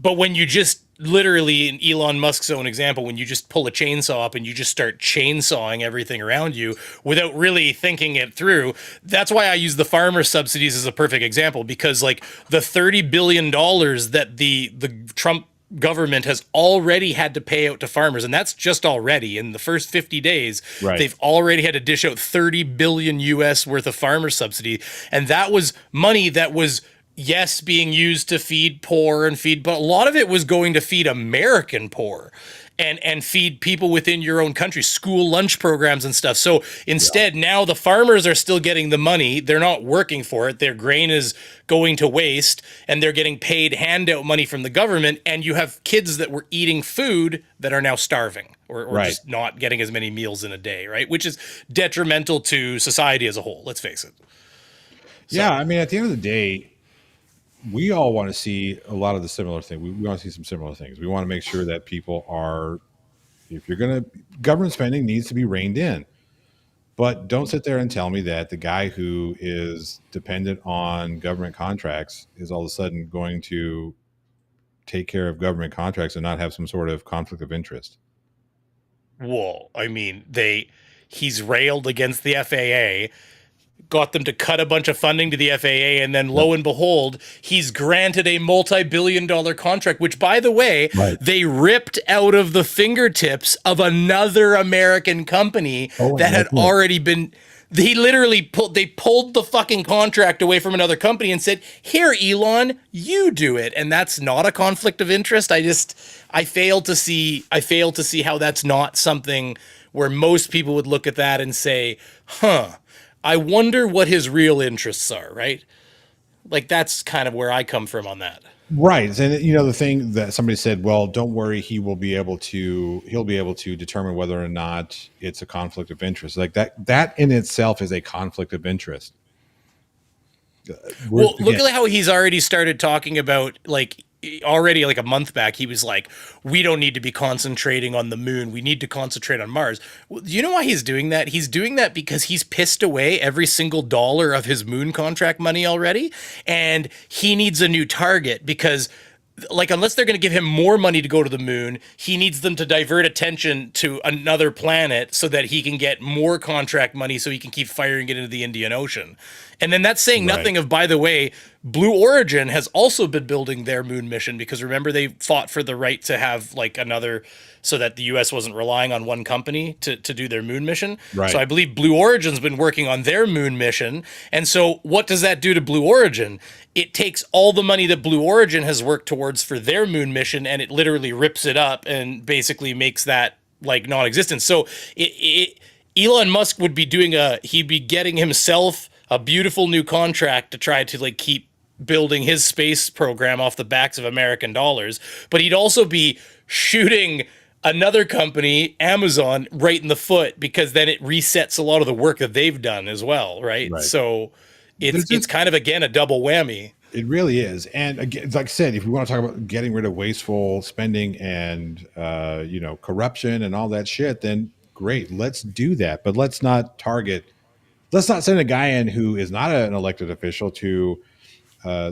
But when you just literally, in Elon Musk's own example, when you just pull a chainsaw up and you just start chainsawing everything around you without really thinking it through, that's why I use the farmer subsidies as a perfect example, because like the $30 billion that the Trump government has already had to pay out to farmers, and that's just already in the first 50 days, right, they've already had to dish out 30 billion US worth of farmer subsidy. And that was money that was, yes, being used to feed poor and feed, but a lot of it was going to feed American poor and feed people within your own country, school lunch programs and stuff. So instead, now the farmers are still getting the money. They're not working for it. Their grain is going to waste, and they're getting paid handout money from the government. And you have kids that were eating food that are now starving, or right. just not getting as many meals in a day, right? Which is detrimental to society as a whole. Let's face it. Yeah, I mean, at the end of the day, we all want to see a lot of the similar things. We want to see some similar things. We want to make sure that people are, if you're going to, government spending needs to be reined in. But don't sit there and tell me that the guy who is dependent on government contracts is all of a sudden going to take care of government contracts and not have some sort of conflict of interest. Well, I mean, he's railed against the FAA, got them to cut a bunch of funding to the FAA, and then lo and behold, he's granted a multi-billion-dollar contract, which, by the way, Right. they ripped out of the fingertips of another American company that had that's right. already been. They literally pulled the fucking contract away from another company and said, "Here, Elon, you do it." And that's not a conflict of interest. I fail to see how that's not something where most people would look at that and say, "Huh, I wonder what his real interests are," right? Like, that's kind of where I come from on that. Right. And the thing that somebody said, well, don't worry, he'll be able to determine whether or not it's a conflict of interest. Like that in itself is a conflict of interest. Well, look at how he's already started talking about, like, already like a month back, he was like, we don't need to be concentrating on the moon. We need to concentrate on Mars. Well, do you know why he's doing that? He's doing that because he's pissed away every single dollar of his moon contract money already. And he needs a new target because, like, unless they're going to give him more money to go to the moon, he needs them to divert attention to another planet so that he can get more contract money so he can keep firing it into the Indian Ocean. And then that's saying nothing of, by the way, Blue Origin has also been building their moon mission, because remember, they fought for the right to have like another, so that the US wasn't relying on one company to do their moon mission. Right. So I believe Blue Origin's been working on their moon mission. And so what does that do to Blue Origin? It takes all the money that Blue Origin has worked towards for their moon mission, and it literally rips it up and basically makes that like non-existent. So Elon Musk would be he'd be getting himself a beautiful new contract to try to like keep building his space program off the backs of American dollars, but he'd also be shooting another company, Amazon, right in the foot, because then it resets a lot of the work that they've done as well, right? Right. So There's it's just kind of again a double whammy. it really is, and again, like I said, if we want to talk about getting rid of wasteful spending and corruption and all that shit, then great, let's do that. But let's not target. Let's not send a guy in who is not an elected official to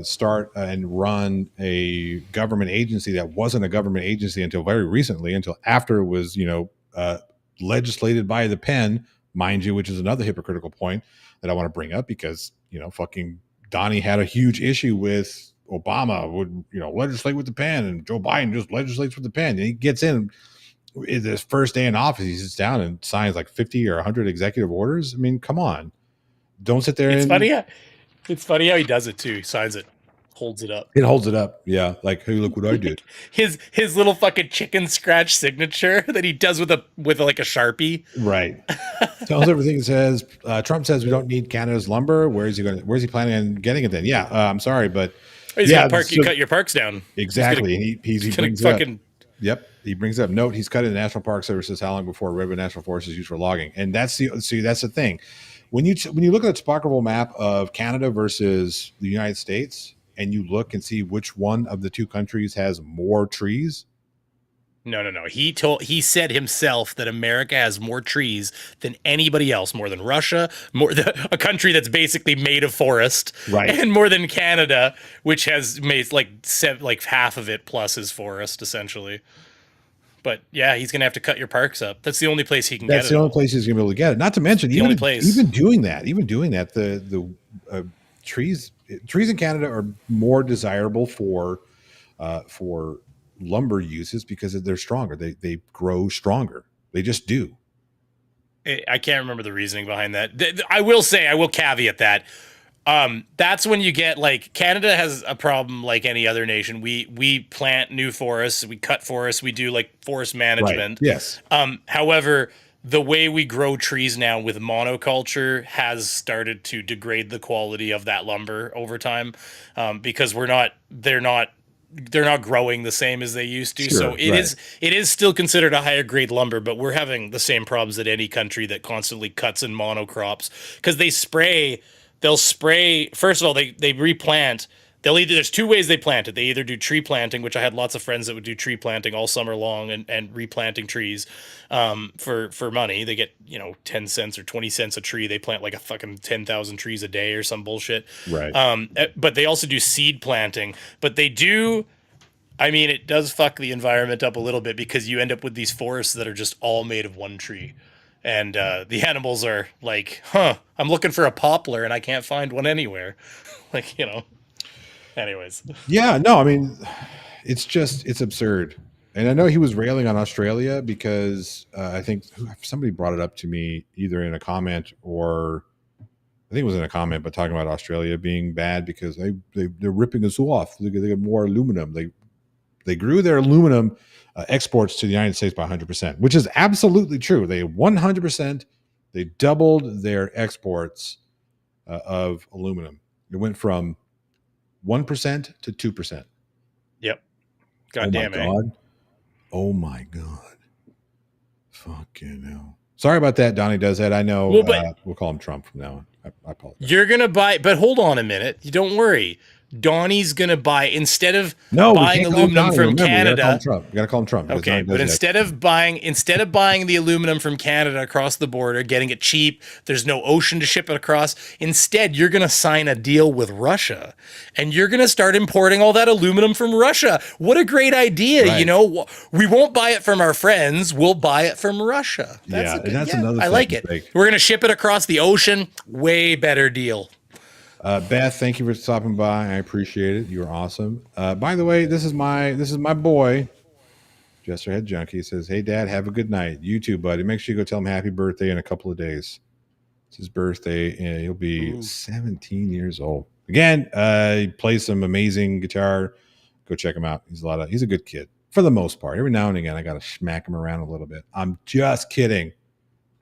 start and run a government agency that wasn't a government agency until very recently, until after it was, legislated by the pen, mind you, which is another hypocritical point that I want to bring up because, fucking Donnie had a huge issue with Obama would, legislate with the pen, and Joe Biden just legislates with the pen. And he gets in his first day in office, he sits down and signs like 50 or 100 executive orders. I mean, come on. Don't sit there It's and funny. It's funny how he does it too. He signs it, holds it up. it holds it up. Yeah. Like, hey, look what I did. His little fucking chicken scratch signature that he does with like a Sharpie. Right. Tells everything. It says Trump says we don't need Canada's lumber. Where's he planning on getting it then? Yeah, I'm sorry, but He's yeah, gonna so, cut your parks down. exactly. He He's gonna brings it up. fucking. Yep, he brings up note. He's cut in the National Park Service says how long before redwood national forest is used for logging, and that's the thing. When you look at the topographical map of Canada versus the United States, and you look and see which one of the two countries has more trees. No. He said himself that America has more trees than anybody else, more than Russia, a country that's basically made of forest, Right. and more than Canada, which has made like half of it plus is forest essentially. But yeah, he's gonna have to cut your parks up. That's the only place he can That's get the it only all. place he's going to be able to get it. Not to mention, The only place. even doing that, trees in Canada are more desirable for lumber uses because they're stronger. They grow stronger. They just do. I can't remember the reasoning behind that. I will say, I will caveat that. That's when you get like Canada has a problem like any other nation. We plant new forests, we cut forests, we do like forest Right. management. Yes. However, the way we grow trees now with monoculture has started to degrade the quality of that lumber over time, because they're not growing the same as they used to. So Sure. Right. it is still considered a higher grade lumber, but we're having the same problems that any country that constantly cuts in monocrops because they'll spray. First of all, they replant. There's two ways they plant it. They either do tree planting, which I had lots of friends that would do tree planting all summer long and replanting trees, for money. They get 10 cents or 20 cents a tree. They plant like a fucking 10,000 trees a day or some bullshit. Right. But they also do seed planting. But they do. I mean, it does fuck the environment up a little bit because you end up with these forests that are just all made of one tree. And the animals are like, I'm looking for a poplar and I can't find one anywhere. Like, anyways. Yeah. No. I mean, it's absurd. And I know he was railing on Australia because I think somebody brought it up to me either in a comment or I think it was in a comment, but talking about Australia being bad because they're ripping us off. They got more aluminum. They grew their aluminum exports to the United States by 100%, which is absolutely true. They 100%. They doubled their exports of aluminum. It went from 1% to 2%. Yep. Oh God my damn it. god. Oh my god. Fucking hell. Sorry about that. Donnie does that. I know. Well, but We'll call him Trump from now on. I apologize. you're going to buy, but hold on a minute. You don't worry. Donnie's going to buy, instead of No, we buying can't call him aluminum Donnie. from Remember, Canada. we gotta call him Trump. because Okay, Donnie does but that. instead of buying the aluminum from Canada across the border, getting it cheap, there's no ocean to ship it across. Instead, you're going to sign a deal with Russia, and you're going to start importing all that aluminum from Russia. What a great idea! Right. We won't buy it from our friends; we'll buy it from Russia. Yeah, and that's another I thing, like it. like- We're going to ship it across the ocean. Way better deal. Beth, thank you for stopping by. I appreciate it. You're awesome. By the way, this is my boy, Jester Head Junkie. He says, "Hey, Dad, have a good night. You too, buddy. Make sure you go tell him happy birthday in a couple of days. It's his birthday, and he'll be Ooh. 17 years old. Again, he plays some amazing guitar. Go check him out. He's a good kid for the most part. Every now and again, I gotta smack him around a little bit. I'm just kidding.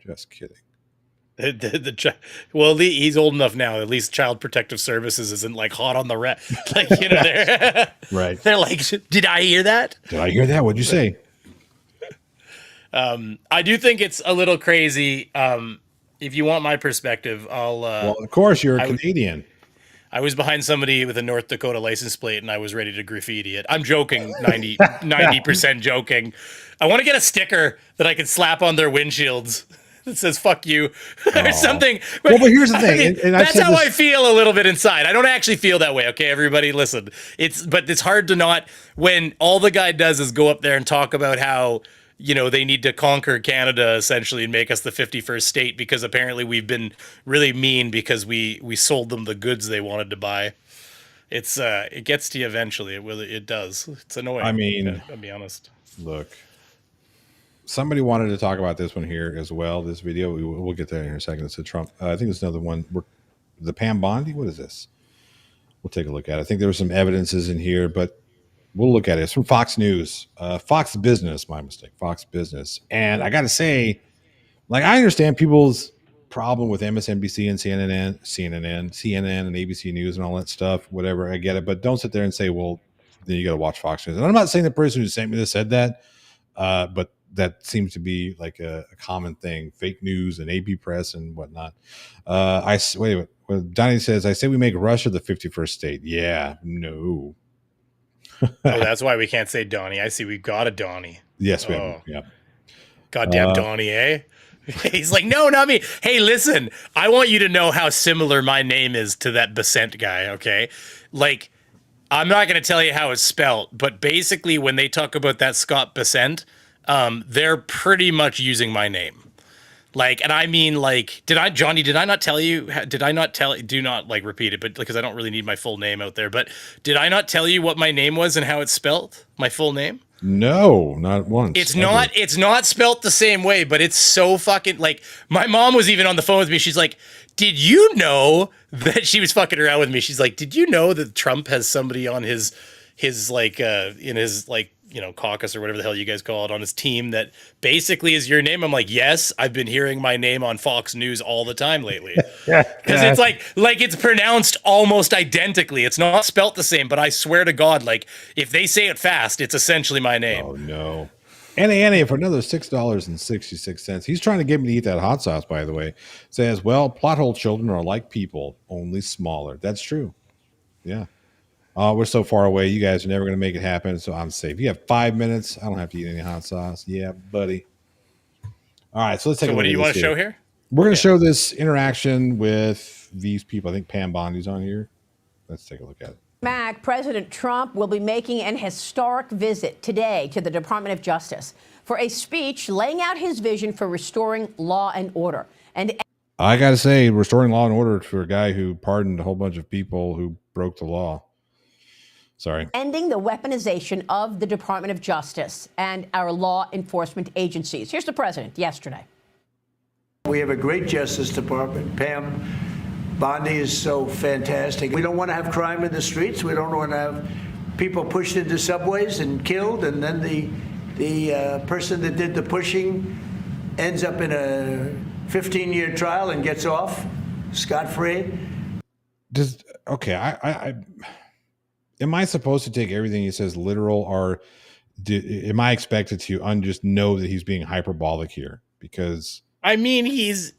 Just kidding. He's old enough now. At least Child Protective Services isn't like hot on the like they're Right. they're like, did I hear that? Did I hear that? What'd you say? I do think it's a little crazy. If you want my perspective, Well, of course, you're a I Canadian. I was behind somebody with a North Dakota license plate and I was ready to graffiti it. I'm joking, 90% joking. I want to get a sticker that I can slap on their windshields that says "fuck you" or Oh. something. Well, but here's the I thing, mean, and I've that's said how I this. feel a little bit inside. I don't actually feel that way. Okay, everybody, listen. But it's hard to not when all the guy does is go up there and talk about how they need to conquer Canada essentially and make us the 51st state because apparently we've been really mean because we sold them the goods they wanted to buy. It gets to you eventually. It does. It's I annoying. mean, I'll be honest. look, somebody wanted to talk about this one here as well. This video, we'll get there in a second. It's a Trump. I think it's another one. The Pam Bondi. What is this? We'll take a look at it. I think there were some evidences in here, but we'll look at it. It's from Fox News, Fox Business. My mistake, Fox Business. And I got to say, like, I understand people's problem with MSNBC and CNN, and ABC News and all that stuff. Whatever, I get it, but don't sit there and say, "Well, then you got to watch Fox News." And I'm not saying the person who sent me this said that, but that seems to be like a common thing: fake news and AP press and whatnot. Wait. Well, Donnie says, "I say we make Russia the 51st state." Yeah, no. Oh, that's why we can't say Donnie. I see. We've got a Donnie. Yes, we have. Oh, Yeah. goddamn Donnie, eh? He's like, no, not me. Hey, listen, I want you to know how similar my name is to that Besant guy. Okay, like I'm not going to tell you how it's spelled, but basically, when they talk about that Scott Besant, they're pretty much using my name. Like, and I mean, like, Johnny, did I not tell you? Did I not tell? Do not like repeat it, but because I don't really need my full name out there. But did I not tell you what my name was and how it's spelled? My full name? No, not once. It's Ever. not. It's not spelt the same way, but it's so fucking like. My mom was even on the phone with me. She's like, "Did you know that?" She was fucking around with me. She's like, "Did you know that Trump has somebody on his like in his like caucus or whatever the hell you guys call it on his team that basically is your name?" I'm like, "Yes, I've been hearing my name on Fox News all the time lately." Because it's like it's pronounced almost identically. It's not spelt the same, but I swear to God, like if they say it fast, it's essentially my name. Oh no. Anna for another $6.66. He's trying to get me to eat that hot sauce, by the way. Says, well, plot hole children are like people, only smaller. That's true. Yeah. We're so far away. You guys are never going to make it happen, so I'm safe. You have 5 minutes. I don't have to eat any hot sauce. Yeah, buddy. All right, so let's take So a what look do at you this want to here. show here? We're going to Yeah. show this interaction with these people. I think Pam Bondi's on here. Let's take a look at it. Mac, President Trump will be making an historic visit today to the Department of Justice for a speech laying out his vision for restoring law and order. And I got to say, restoring law and order for a guy who pardoned a whole bunch of people who broke the law. Sorry. ending the weaponization of the Department of Justice and our law enforcement agencies. Here's the president yesterday. We have a great Justice Department. Pam Bondi is so fantastic. We don't want to have crime in the streets. We don't want to have people pushed into subways and killed, and then the person that did the pushing ends up in a 15-year trial and gets off scot-free. Okay, I am I supposed to take everything he says literal, or am I expected to just know that he's being hyperbolic here? Because I mean, he's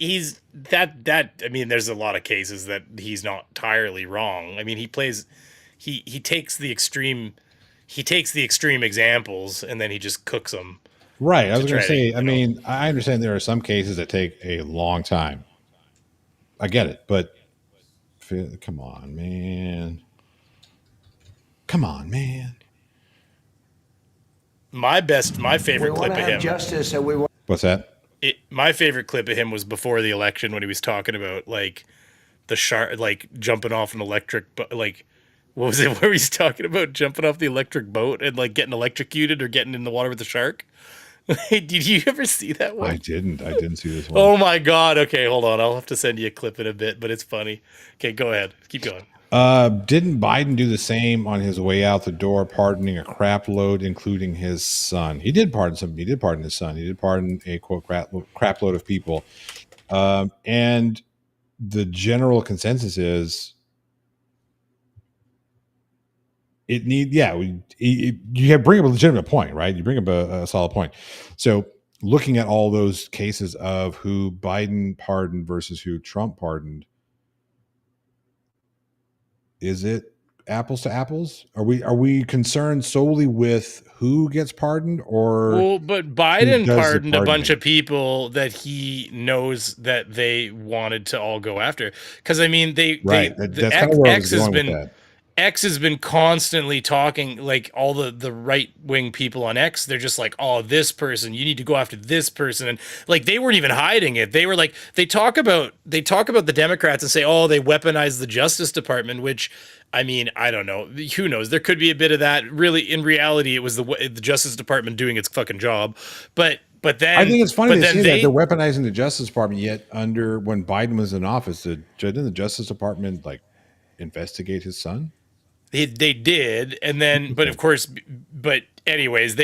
that. I mean, there's a lot of cases that he's not entirely wrong. I mean, he takes the extreme examples and then he just cooks them. right, I was going try to say. to, I mean, I understand there are some cases that take a long time. I get it, but come on, man. Come on, man. My We favorite want clip to of have him. justice, and we want. What's that? My favorite clip of him was before the election when he was talking about like the shark, like jumping off an electric, like what was it? Where he's talking about jumping off the electric boat and like getting electrocuted or getting in the water with the shark. Did you ever see that one? I didn't see this one. Oh my God. Okay, hold on. I'll have to send you a clip in a bit, but it's funny. Okay, go ahead. Keep going. Didn't Biden do the same on his way out the door, pardoning a crap load, including his son? He did pardon some. He did pardon his son. He did pardon a quote crap load of people. And the general consensus is you bring up a legitimate point, right? You bring up a solid point. So looking at all those cases of who Biden pardoned versus who Trump pardoned, is it apples to apples? Are we concerned solely with who gets pardoned, or Well, but who Biden does the pardoned a bunch pardoning? of people that he knows that they wanted to all go after. Because I mean, Right. the That's kind of where I was X has going with been that. X has been constantly talking, like all the right wing people on X. They're just like, oh, this person, you need to go after this person, and like they weren't even hiding it. They were like, they talk about the Democrats and say, oh, they weaponize the Justice Department, which. I mean, I don't know. Who knows? There could be a bit of that. Really, in reality, it was the Justice Department doing its fucking job. But I then think it's funny but to then see that they're they weaponizing the Justice Department. Yet, when Biden was in office, didn't the Justice Department like investigate his son? they did, and then but of Interesting. course, but anyways,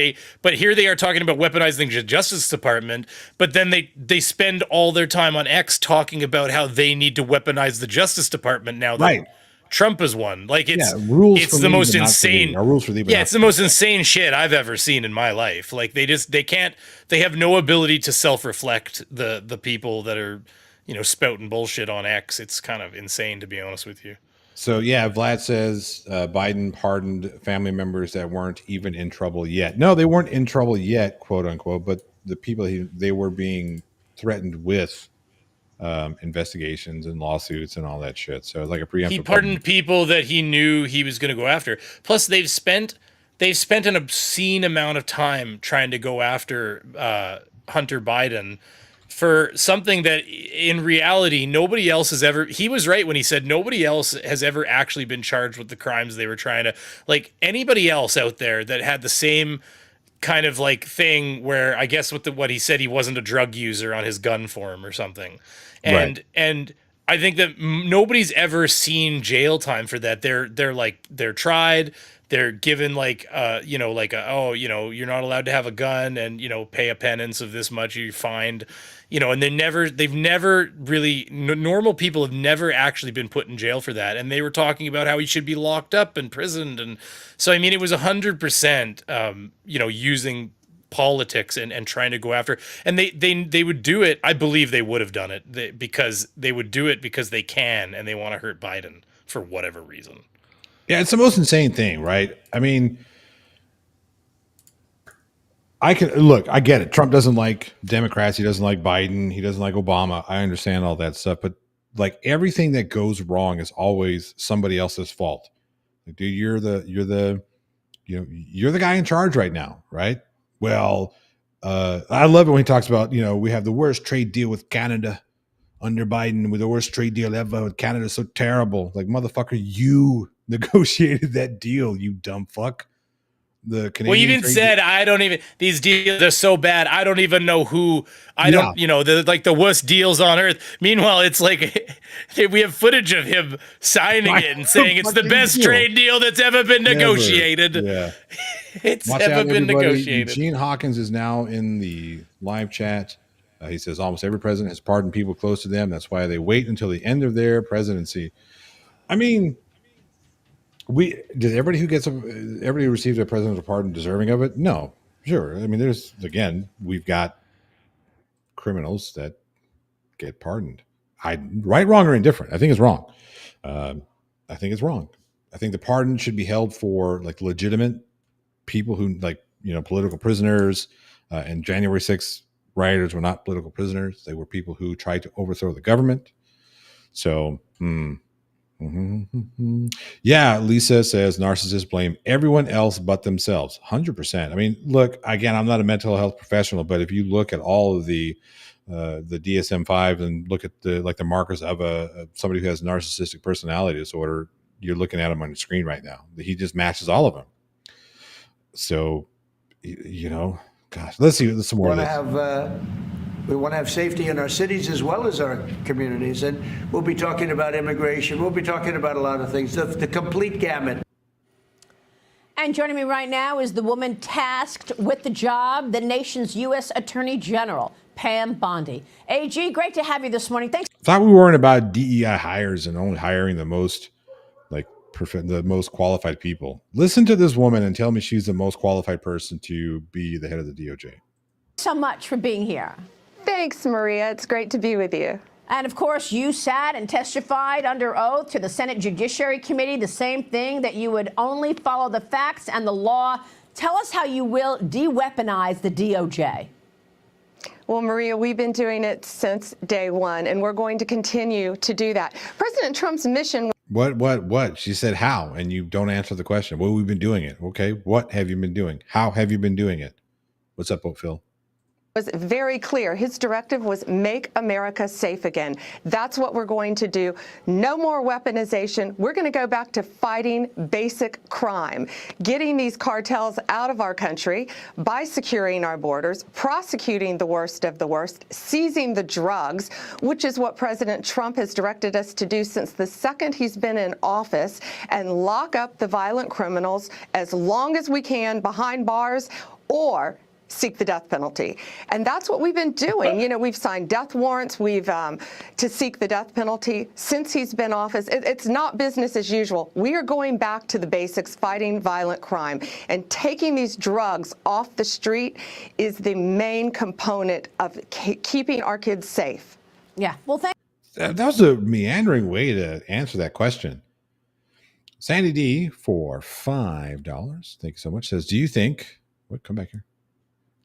but here they are talking about weaponizing the Justice Department, but then they spend all their time on X talking about how they need to weaponize the Justice Department now that Right. Trump has won. Like Yeah. Rules for it's the me, most but not for thee. insane. Or rules for thee, but Yeah, not it's for the me. most insane shit I've ever seen in my life. Like they can't, they have no ability to self-reflect the people that are, spouting bullshit on X. It's kind of insane, to be honest with you. So yeah, Vlad says Biden pardoned family members that weren't even in trouble yet. No, they weren't in trouble yet, quote unquote. But the people they were being threatened with investigations and lawsuits and all that shit. So it's like a He preemptive pardon. pardoned people that he knew he was going to go after. Plus, they've spent an obscene amount of time trying to go after Hunter Biden for something that in reality nobody else has ever. He was right when he said nobody else has ever actually been charged with the crimes they were trying to, like, anybody else out there that had the same kind of like thing where I guess with what he said, he wasn't a drug user on his gun form or something. Right. And I think that nobody's ever seen jail time for that. They're tried, they're given like like oh, you're not allowed to have a gun, and pay a penance of this much, you fined, and they've never really, normal people have never actually been put in jail for that. And they were talking about how he should be locked up and imprisoned. And so I mean, it was 100% using politics and trying to go after, and they would do it. I believe they would have done it because they would do it because they can, and they want to hurt Biden for whatever reason. Yeah, it's the most insane thing, right? I mean, I get it. Trump doesn't like Democrats. He doesn't like Biden. He doesn't like Obama. I understand all that stuff, but like everything that goes wrong is always somebody else's fault. Like, dude, you're the guy in charge right now, right? Well, I love it when he talks about, we have the worst trade deal with Canada under Biden, with the worst trade deal ever with Canada. So terrible. Like, motherfucker, you negotiated that deal, you dumb fuck. The Canadian Well, you even trade said, I don't even, these deals are so bad, I don't even know who, Yeah. they're like the worst deals on earth. Meanwhile, it's like, we have footage of him signing it and saying it's the Fucking best deal. trade deal that's ever been negotiated. Yeah. It's Watch ever out, been everybody. negotiated. Eugene Hawkins is now in the live chat. He says almost every president has pardoned people close to them. That's why they wait until the end of their presidency. I mean, everybody who receives a presidential pardon deserving of it? No, sure. I mean, we've got criminals that get pardoned. Right, wrong, or indifferent. I think it's wrong. I think it's wrong. I think the pardon should be held for like legitimate people who, like, political prisoners, and January 6th rioters were not political prisoners. They were people who tried to overthrow the government. So, yeah, Lisa says narcissists blame everyone else but themselves. 100%. I mean, look, again, I'm not a mental health professional, but if you look at all of the DSM-5 and look at the markers of somebody who has narcissistic personality disorder, you're looking at him on the screen right now. He just matches all of them. So, gosh, let's see some more of this. We want to have safety in our cities as well as our communities. And we'll be talking about immigration. We'll be talking about a lot of things, the complete gamut. And joining me right now is the woman tasked with the job, the nation's U.S. Attorney General, Pam Bondi. AG, great to have you this morning. Thanks. Thought we weren't about DEI hires and only hiring the most qualified people. Listen to this woman and tell me she's the most qualified person to be the head of the DOJ. so much for being here. Thanks, Maria. It's great to be with you. And of course, you sat and testified under oath to the Senate Judiciary Committee, the same thing, that you would only follow the facts and the law. Tell us how you will de-weaponize the DOJ. Well, Maria, we've been doing it since day one, and we're going to continue to do that. President Trump's mission. What? She said how, and you don't answer the question. Well, we've been doing it. Okay. What have you been doing? How have you been doing it? What's up, Phil? Was very clear. His directive was make America safe again. That's what we're going to do. No more weaponization. We're going to go back to fighting basic crime, getting these cartels out of our country by securing our borders, prosecuting the worst of the worst, seizing the drugs, which is what President Trump has directed us to do since the second he's been in office, and lock up the violent criminals as long as we can behind bars, or seek the death penalty. And that's what we've been doing. You know, we've signed death warrants. We've to seek the death penalty since he's been in office. It's not business as usual. We are going back to the basics, fighting violent crime. And taking these drugs off the street is the main component of keeping our kids safe. Yeah. Well, That was a meandering way to answer that question. Sandy D for $5. Thank you so much. Says, do you think, come back here.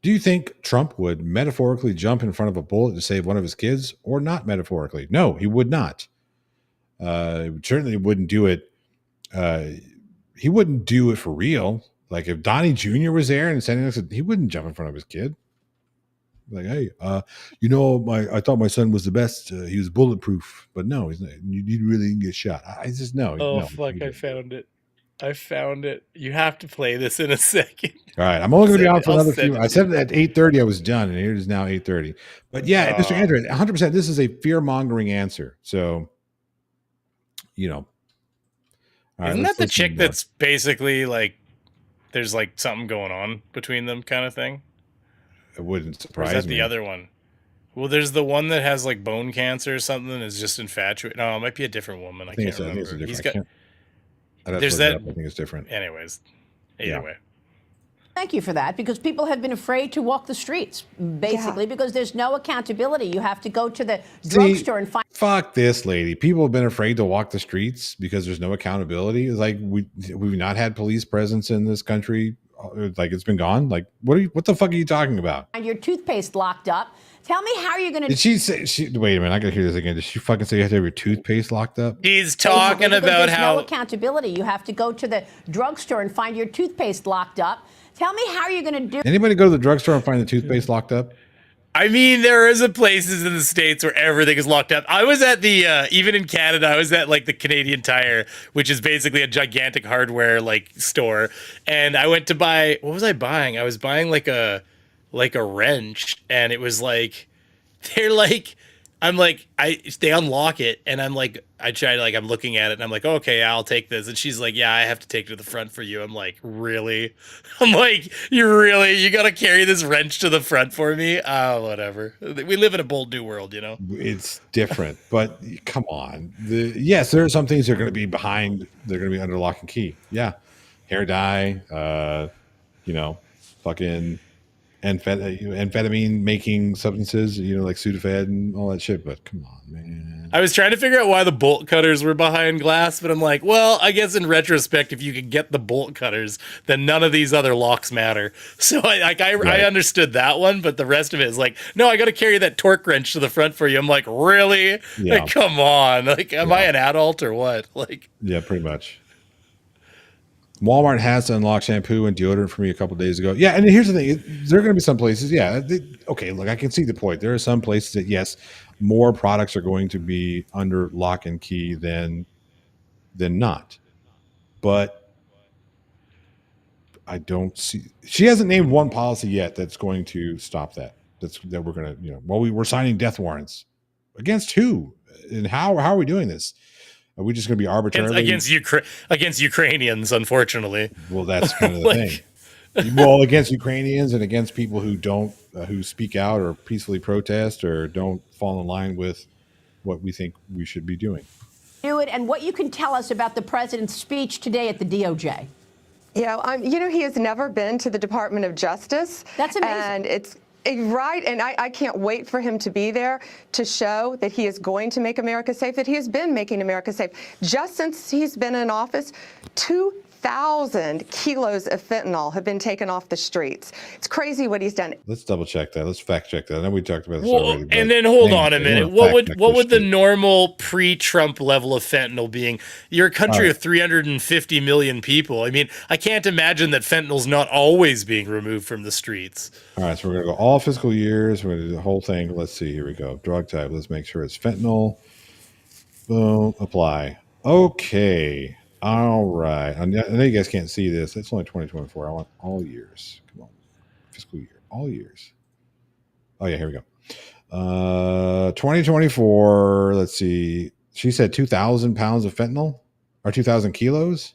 Do you think Trump would metaphorically jump in front of a bullet to save one of his kids, or not metaphorically? No, he would not. Certainly wouldn't do it. He wouldn't do it for real. Like if Donnie Jr. was there and standing next to, he wouldn't jump in front of his kid. Like, hey, I thought my son was the best. He was bulletproof, but no, he's not. You really didn't get shot. I just no. Oh, no, fuck! I found it. You have to play this in a second. All right, I'm only going to be on for another few. I said at 8:30 I was done, and it is now 8:30. But yeah, Mr. Andrew, 100%. This is a fear-mongering answer. So, isn't that the chick that's basically like, there's like something going on between them, kind of thing? It wouldn't surprise me. Or is that the other one? Well, there's the one that has like bone cancer or something and is just infatuated. No, it might be a different woman. I can't remember. It's a different. He's got. There's that. I think it's different. Anyways, either way. thank you for that, because people have been afraid to walk the streets, basically, because there's no accountability. You have to go to the drugstore and find. Fuck this lady. People have been afraid to walk the streets because there's no accountability. It's like we've not had police presence in this country. Like it's been gone. Like what the fuck are you talking about? And your toothpaste locked up. Tell me how you're going to. Did she say? Wait a minute. I got to hear this again. Did she fucking say you have to have your toothpaste locked up? He's talking about how no accountability. You have to go to the drugstore and find your toothpaste locked up. Tell me how you're going to do. Anybody go to the drugstore and find the toothpaste locked up? I mean, there is places in the States where everything is locked up. I was at the, even in Canada, I was at like the Canadian Tire, which is basically a gigantic hardware like store. And I went to buy, what was I buying? I was buying like a wrench, and it was like, they're like, they unlock it, and I'm like, I'm looking at it, and I'm like, okay, I'll take this. And she's like, yeah, I have to take it to the front for you. I'm like, really? I'm like, you got to carry this wrench to the front for me? Oh, whatever. We live in a bold new world, you know? It's different, but come on. Yes, there are some things that are going to be behind, they're going to be under lock and key. Yeah. Hair dye, fucking amphetamine making substances, like Sudafed and all that shit. But come on, man. I was trying to figure out why the bolt cutters were behind glass, but I'm like, well, I guess in retrospect, if you could get the bolt cutters, then none of these other locks matter. So I understood that one, but the rest of it is like, no, I got to carry that torque wrench to the front for you. I'm like, really? Yeah. Like, come on. Like, am I an adult or what? Like, yeah, pretty much. Walmart has to unlock shampoo and deodorant for me a couple of days ago. Yeah, and here's the thing. There are going to be some places, okay, look, I can see the point. There are some places that, yes, more products are going to be under lock and key than not. But I don't see – she hasn't named one policy yet that's going to stop that. That we're going to, we're signing death warrants. Against who? And how are we doing this? Are we just going to be arbitrarily against Ukrainians? Unfortunately, well, that's kind of the thing. Well, against Ukrainians and against people who don't, who speak out or peacefully protest or don't fall in line with what we think we should be doing. Do it, and what you can tell us about the president's speech today at the DOJ. Yeah, he has never been to the Department of Justice. That's amazing. And Right, and I can't wait for him to be there to show that he is going to make America safe, that he has been making America safe. Just since he's been in office, 2,000 kilos of fentanyl have been taken off the streets. It's crazy what he's done. Let's double check that. Let's fact check that. I know we talked about this Well, already. and then hold man, on a I minute. wanna What fact would check what this would the shit. normal pre-Trump level of fentanyl being? You're a country of 350 million people. I mean, I can't imagine that fentanyl's not always being removed from the streets. All right, so we're gonna go all fiscal years. We're gonna do the whole thing. Let's see. Here we go. Drug type. Let's make sure it's fentanyl. Boom. Apply. Okay. All right. I know you guys can't see this. It's only 2024. I want all years. Come on. Fiscal year. All years. Oh yeah. Here we go. 2024. Let's see. She said 2,000 pounds of fentanyl, or 2,000 kilos.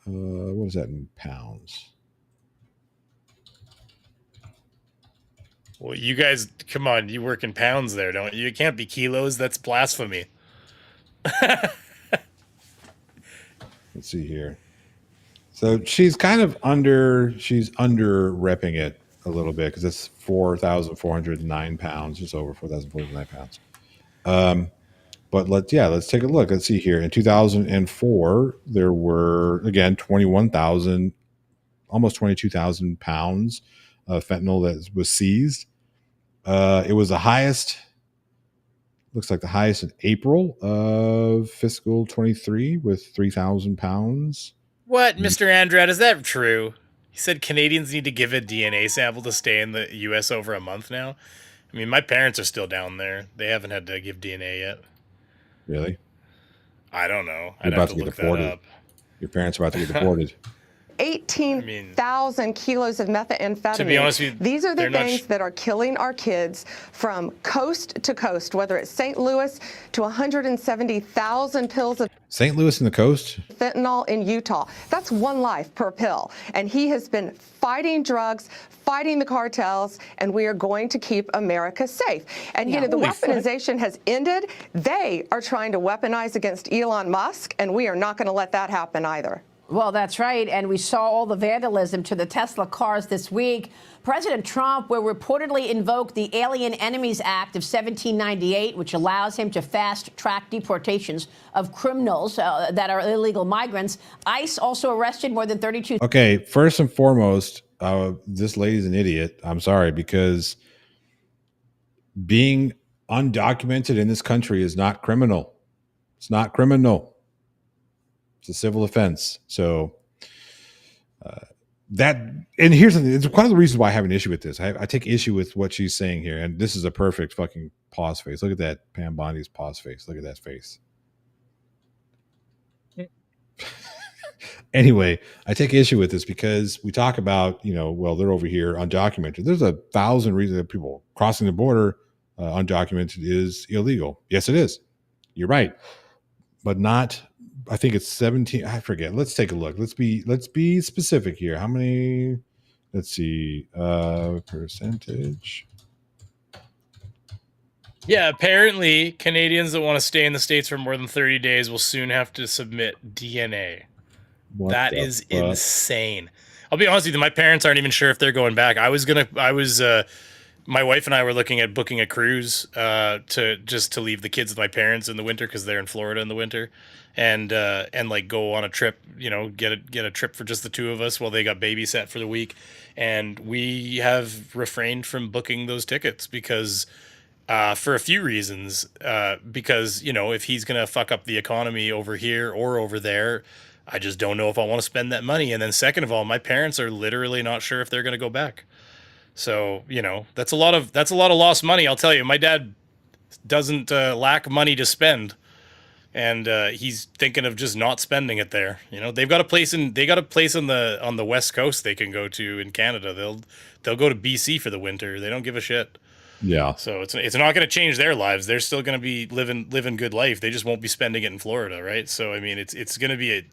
What is that in pounds? Well, you guys, come on, you work in pounds there, don't you? It can't be kilos. That's blasphemy. Let's see here. So she's kind of under repping it a little bit because it's 4,409 pounds, just over 4,409 pounds. But let's take a look. Let's see here. In 2004, there were again 21,000, almost 22,000 pounds of fentanyl that was seized. It was the highest. Looks like the highest in April of fiscal 23 with 3,000 pounds. What, Mr. Andrade, is that true? He said Canadians need to give a DNA sample to stay in the U.S. over a month now. I mean, my parents are still down there. They haven't had to give DNA yet. Really? I don't know. You're I'd about have to to get look that deported. up. Your parents are about to get deported. 18,000 kilos of methamphetamine. To be honest with you, these are the they're not things that are killing our kids from coast to coast, whether it's St. Louis to 170,000 pills of St. Louis and the coast? fentanyl in Utah. That's one life per pill. And he has been fighting drugs, fighting the cartels, and we are going to keep America safe. And, you know, the weaponization has ended. They are trying to weaponize against Elon Musk, and we are not going to let that happen either. Well, that's right. And we saw all the vandalism to the Tesla cars this week. President Trump will reportedly invoke the Alien Enemies Act of 1798, which allows him to fast-track deportations of criminals that are illegal migrants. ICE also arrested more than 32. Okay, first and foremost, this lady's an idiot. I'm sorry, because being undocumented in this country is not criminal. It's not criminal. It's a civil offense. So and here's the thing. It's one of the reasons why I have an issue with this. I take issue with what she's saying here. And this is a perfect fucking pause face. Look at that Pam Bondi's pause face. Look at that face. Anyway, I take issue with this because we talk about, well, they're over here undocumented. There's 1,000 reasons that people crossing the border undocumented is illegal. Yes, it is. You're right. But not, I think it's 17. I forget. Let's take a look. Let's be specific here. How many? Let's see. Percentage. Yeah, apparently Canadians that want to stay in the States for more than 30 days will soon have to submit DNA. That is insane. I'll be honest with you, my parents aren't even sure if they're going back. My wife and I were looking at booking a cruise to leave the kids with my parents in the winter because they're in Florida in the winter, and like go on a trip, get a trip for just the two of us while they got babysat for the week. And we have refrained from booking those tickets because for a few reasons. Because, if he's going to fuck up the economy over here or over there, I just don't know if I want to spend that money. And then second of all, my parents are literally not sure if they're going to go back. So, that's a lot of lost money. I'll tell you, my dad doesn't lack money to spend, and he's thinking of just not spending it there. They've got a place on the West Coast they can go to in Canada. They'll go to BC for the winter. They don't give a shit. Yeah. So it's not going to change their lives. They're still going to be living good life. They just won't be spending it in Florida, right? So I mean, it's going to be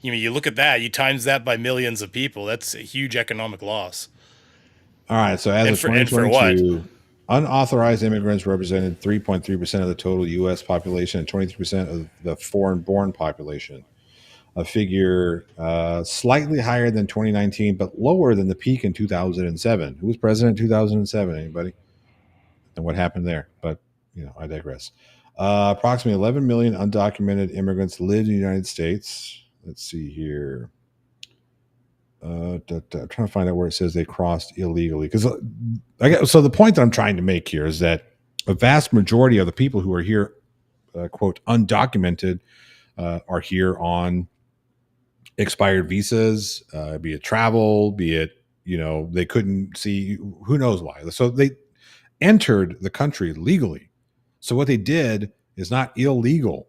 you look at that, you times that by millions of people. That's a huge economic loss. All right. So as of 2022, unauthorized immigrants represented 3.3% of the total U.S. population and 23% of the foreign-born population. a figure slightly higher than 2019, but lower than the peak in 2007. Who was president in 2007? Anybody? And what happened there? But I digress. Approximately 11 million undocumented immigrants live in the United States. Let's see here. I'm trying to find out where it says they crossed illegally. So the point that I'm trying to make here is that a vast majority of the people who are here, quote, undocumented, are here on expired visas, be it travel, be it, they couldn't see, who knows why. So they entered the country legally. So what they did is not illegal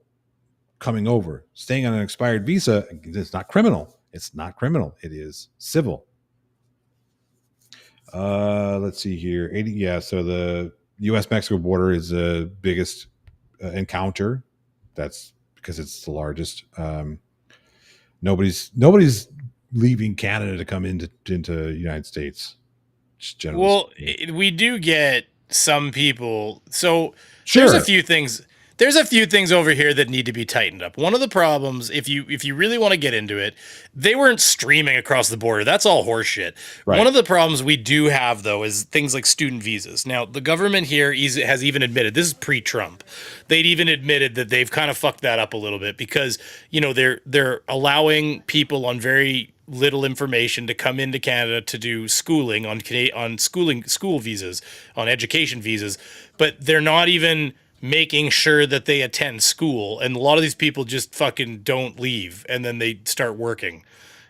coming over. Staying on an expired visa, it's not criminal. It's not criminal. It is civil. Let's see here. So the U.S.-Mexico border is the biggest encounter. That's because it's the largest. Nobody's leaving Canada to come into the United States. Well, we do get some people. So sure. There's a few things over here that need to be tightened up. One of the problems, if you really want to get into it, they weren't streaming across the border. That's all horseshit. Right. One of the problems we do have, though, is things like student visas. Now, the government here has even admitted, this is pre-Trump, they'd even admitted that they've kind of fucked that up a little bit because, they're allowing people on very little information to come into Canada to do schooling on school visas, on education visas, but they're not even making sure that they attend school. And a lot of these people just fucking don't leave, and then they start working,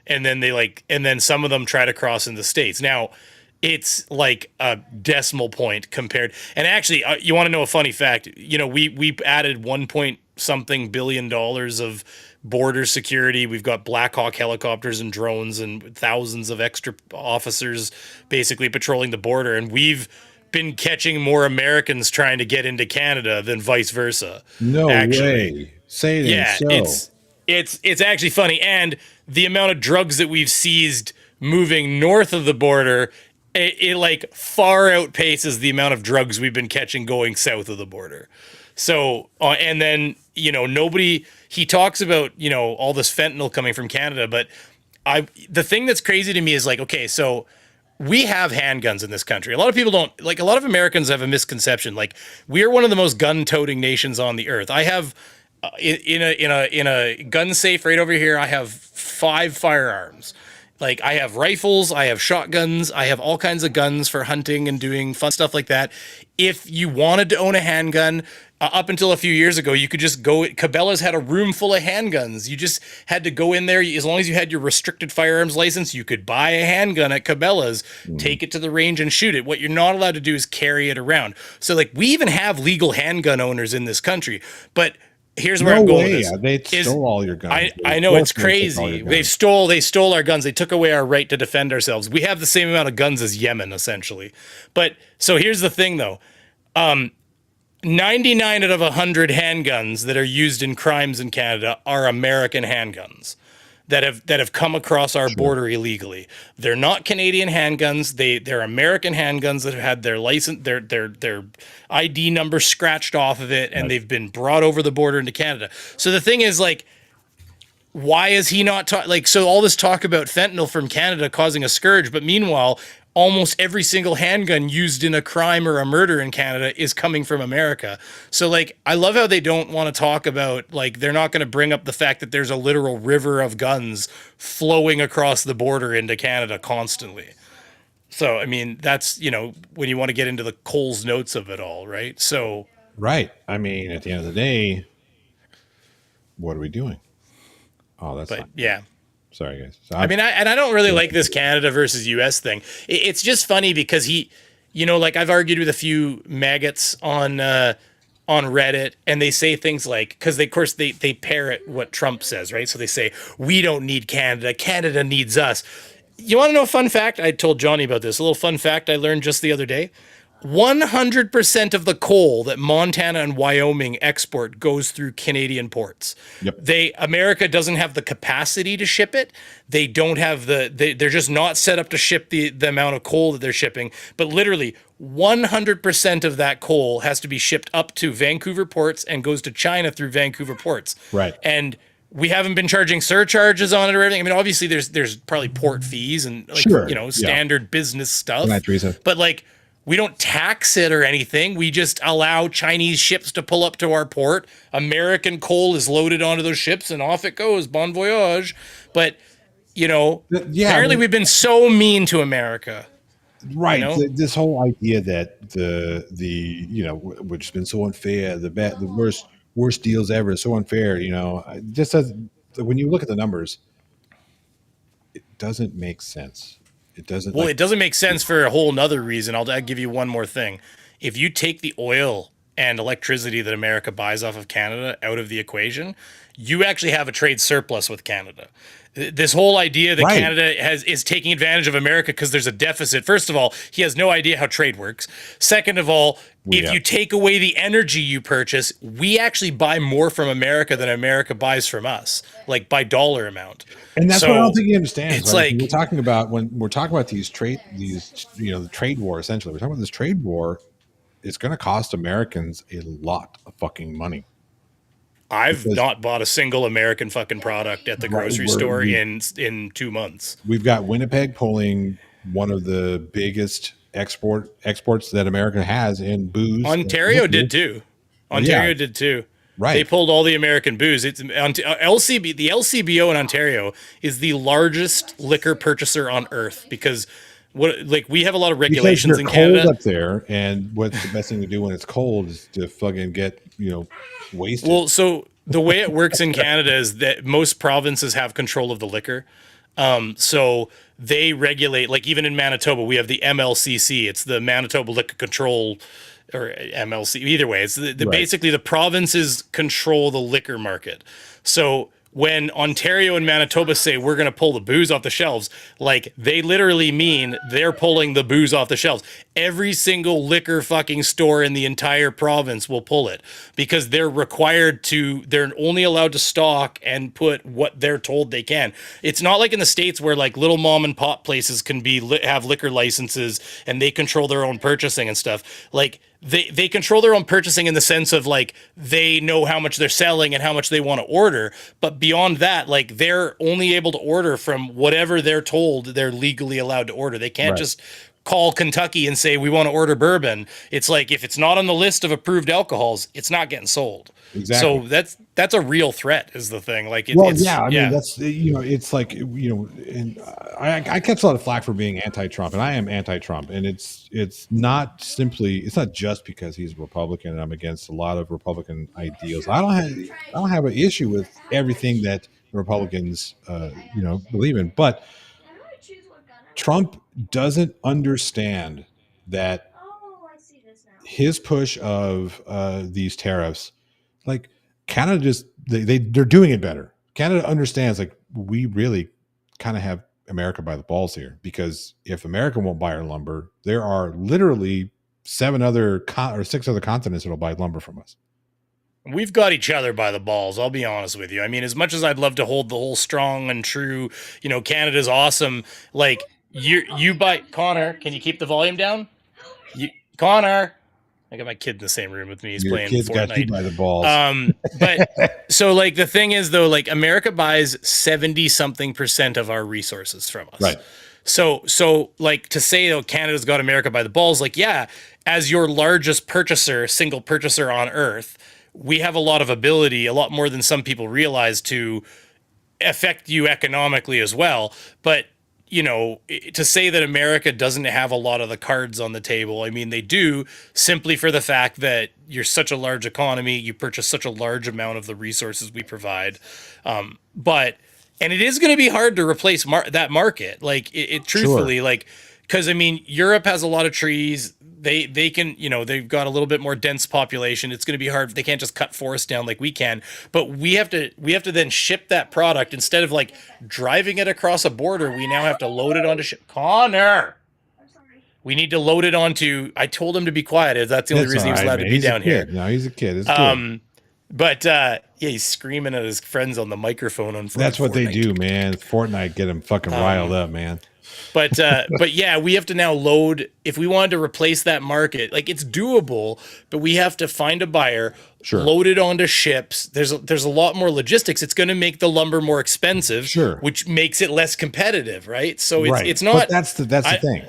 and then some of them try to cross in the States. Now, it's like a decimal point compared. And actually, you want to know a funny fact? We added 1 billion dollars of border security. We've got Black Hawk helicopters and drones and thousands of extra officers basically patrolling the border. And we've been catching more Americans trying to get into Canada than vice versa. No way. Say it. Yeah, so. It's actually funny. And the amount of drugs that we've seized moving north of the border, it like far outpaces the amount of drugs we've been catching going south of the border. So, and then, he talks about, all this fentanyl coming from Canada, but the thing that's crazy to me is like, okay, so we have handguns in this country. A lot of people don't, like, a lot of Americans have a misconception. Like, we're one of the most gun-toting nations on the earth. I have, in a gun safe right over here, I have 5 firearms. Like, I have rifles, I have shotguns, I have all kinds of guns for hunting and doing fun stuff like that. If you wanted to own a handgun, up until a few years ago, you could just go. Cabela's had a room full of handguns. You just had to go in there. As long as you had your restricted firearms license, you could buy a handgun at Cabela's, take it to the range and shoot it. What you're not allowed to do is carry it around. So, like, we even have legal handgun owners in this country. But here's where I'm going with this. They stole all your guns. I know, it's crazy. They stole our guns. They took away our right to defend ourselves. We have the same amount of guns as Yemen, essentially. But so here's the thing, though. 99 out of 100 handguns that are used in crimes in Canada are American handguns that have come across our border illegally. They're not Canadian handguns. They're American handguns that have had their license, their ID number scratched off of it, and they've been brought over the border into Canada. So the thing is, like, why is he not so all this talk about fentanyl from Canada causing a scourge, but meanwhile, almost every single handgun used in a crime or a murder in Canada is coming from America. So, like, I love how they don't want to talk about, like, they're not going to bring up the fact that there's a literal river of guns flowing across the border into Canada constantly. So, I mean, that's, when you want to get into the Coles notes of it all, right? So, right. I mean, at the end of the day, what are we doing? Oh, that's fine. Yeah. Sorry, guys. So I don't really like this Canada versus U.S. thing. It's just funny because like, I've argued with a few maggots on Reddit, and they say things like, because they parrot what Trump says, right? So they say, we don't need Canada. Canada needs us. You want to know a fun fact? I told Johnny about this. A little fun fact I learned just the other day. 100% of the coal that Montana and Wyoming export goes through Canadian ports. Yep. America doesn't have the capacity to ship it. They don't have they're just not set up to ship the amount of coal that they're shipping. But literally 100% of that coal has to be shipped up to Vancouver ports and goes to China through Vancouver ports. Right. And we haven't been charging surcharges on it or everything. I mean, obviously there's probably port fees and like, Sure, you know, yeah. standard business stuff. Good night, Teresa. But like, we don't tax it or anything. We just allow Chinese ships to pull up to our port. American coal is loaded onto those ships and off it goes. Bon voyage. But, you know, apparently we've been so mean to America. Right. You know? This whole idea that the you know, which has been so unfair, the worst deals ever, so unfair, you know, just as when you look at the numbers, it doesn't make sense. It doesn't. Well, it doesn't make sense for a whole nother reason. I'll give you one more thing. If you take the oil and electricity that America buys off of Canada out of the equation, you actually have a trade surplus with Canada. This whole idea that Right. Canada is taking advantage of America because there's a deficit. First of all, he has no idea how trade works. Second of all, if you take away the energy you purchase, we actually buy more from America than America buys from us, like by dollar amount. And that's So, what I don't think he understands. it's right? like- we're talking about when we're talking about these you know, the trade war. Essentially, we're talking about this trade war. It's going to cost Americans a lot of fucking money. I've not bought a single American fucking product at the grocery store in 2 months. We've got Winnipeg pulling one of the biggest exports that America has in booze. Ontario did too. Ontario Yeah. did too. Right. They pulled all the American booze. It's LCB. The LCBO in Ontario is the largest liquor purchaser on earth because we have a lot of regulations in because they're cold Canada. up there, and what's the best thing to do when it's cold is to fucking get, you know, wasted. Well, so the way it works in Canada is that most provinces have control of the liquor. So they regulate, like even in Manitoba, we have the MLCC. It's the Manitoba Liquor Control, or MLC. Either way, it's basically the provinces control the liquor market. So when Ontario and Manitoba say we're going to pull the booze off the shelves, like they literally mean they're pulling the booze off the shelves. Every single liquor fucking store in the entire province will pull it because they're only allowed to stock and put what they're told they can. It's not like in the States where like little mom and pop places can have liquor licenses and they control their own purchasing and stuff. Like they control their own purchasing in the sense of like they know how much they're selling and how much they want to order, but beyond that, like they're only able to order from whatever they're told they're legally allowed to order. They can't just call Kentucky and say we want to order bourbon. It's like if it's not on the list of approved alcohols, it's not getting sold. Exactly. So that's a real threat is the thing. Like I mean, that's, you know, it's like, you know, and I catch a lot of flack for being anti-Trump, and I am anti-Trump, and it's not just because he's a Republican and I'm against a lot of Republican ideals. I don't have an issue with everything that Republicans you know, believe in, but Trump doesn't understand that his push of these tariffs, like Canada just they're doing it better. Canada understands like we really kind of have America by the balls here, because if America won't buy our lumber, there are literally 6 other continents that'll buy lumber from us. We've got each other by the balls. I'll be honest with you. I mean, as much as I'd love to hold the whole strong and true, you know, Canada's awesome. Like you buy Connor. Can you keep the volume down? Connor. I got my kid in the same room with me. He's Your playing kid's Fortnite. got you by the balls. But so like the thing is though, like America buys 70-something% of our resources from us. Right. So like to say, oh, Canada's got America by the balls, like, yeah, as your largest single purchaser on earth, we have a lot of ability, a lot more than some people realize, to affect you economically as well. But you know, to say that America doesn't have a lot of the cards on the table, I mean, they do, simply for the fact that you're such a large economy, you purchase such a large amount of the resources we provide. And it is going to be hard to replace that market. Like it truthfully, like, because I mean, Europe has a lot of trees. They can, you know, they've got a little bit more dense population. It's going to be hard. They can't just cut forests down like we can, but we have to then ship that product instead of like driving it across a border. We now have to load it onto Connor. We need to load it onto. I told him to be quiet. That's the only reason he was allowed to be down here. No, he's a kid. It's good. But yeah, he's screaming at his friends on the microphone. On That's what they Fortnite. do, man. Fortnite get him fucking riled up, man. But yeah, we have to now load if we wanted to replace that market. Like it's doable, but we have to find a buyer, Sure. load it onto ships. There's a lot more logistics. It's going to make the lumber more expensive, Sure. which makes it less competitive, right? So Right. it's not. But that's the thing.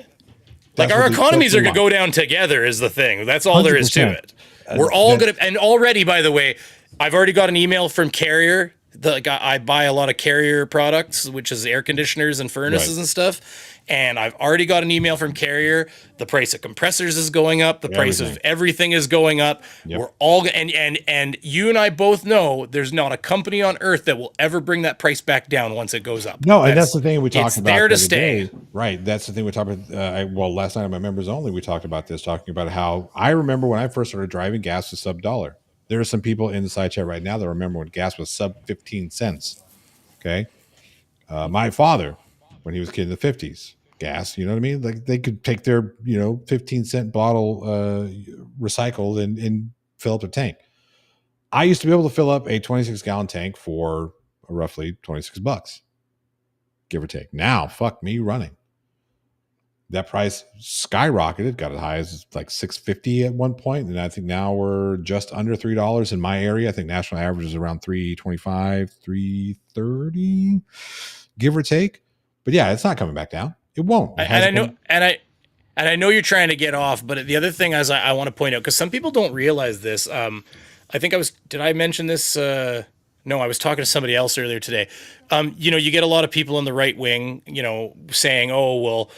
Like That's our what economies are that's going to the go down together is the thing. That's all there is to 100%. it. We're all going to, and already, by the way, I've already got an email from Carrier. I buy a lot of Carrier products, which is air conditioners and furnaces Right. and stuff. And I've already got an email from Carrier. The price of compressors is going up. The price of everything is going up. Yep. We're all and you and I both know there's not a company on earth that will ever bring that price back down once it goes up. No, and that's the thing we talked it's about. there to the other stay. day. Right. That's the thing we talked about. Well, last night on my members only, we talked about this, talking about how I remember when I first started driving, gas was sub-$1. There are some people in the side chat right now that remember when gas was sub 15 cents. Okay. My father, when he was a kid in the 50s, gas, you know what I mean? Like they could take their, 15-cent bottle recycled and fill up a tank. I used to be able to fill up a 26-gallon tank for roughly $26, give or take. Now, fuck me running. That price skyrocketed, got as high as like $6.50 at one point, and I think now we're just under $3 in my area. I think national average is around $3.25, $3.30, give or take. But yeah, it's not coming back down. It won't. And I know you're trying to get off, but the other thing is I want to point out because some people don't realize this. I think did I mention this? No, I was talking to somebsomebody else earlier today. You get a lot of people on the right wing, saying, "Oh, well,"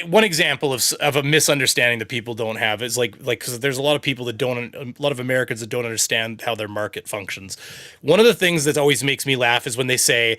one example of a misunderstanding that people don't have is like because there's a lot of people a lot of Americans that don't understand how their market functions. One of the things that always makes me laugh is when they say,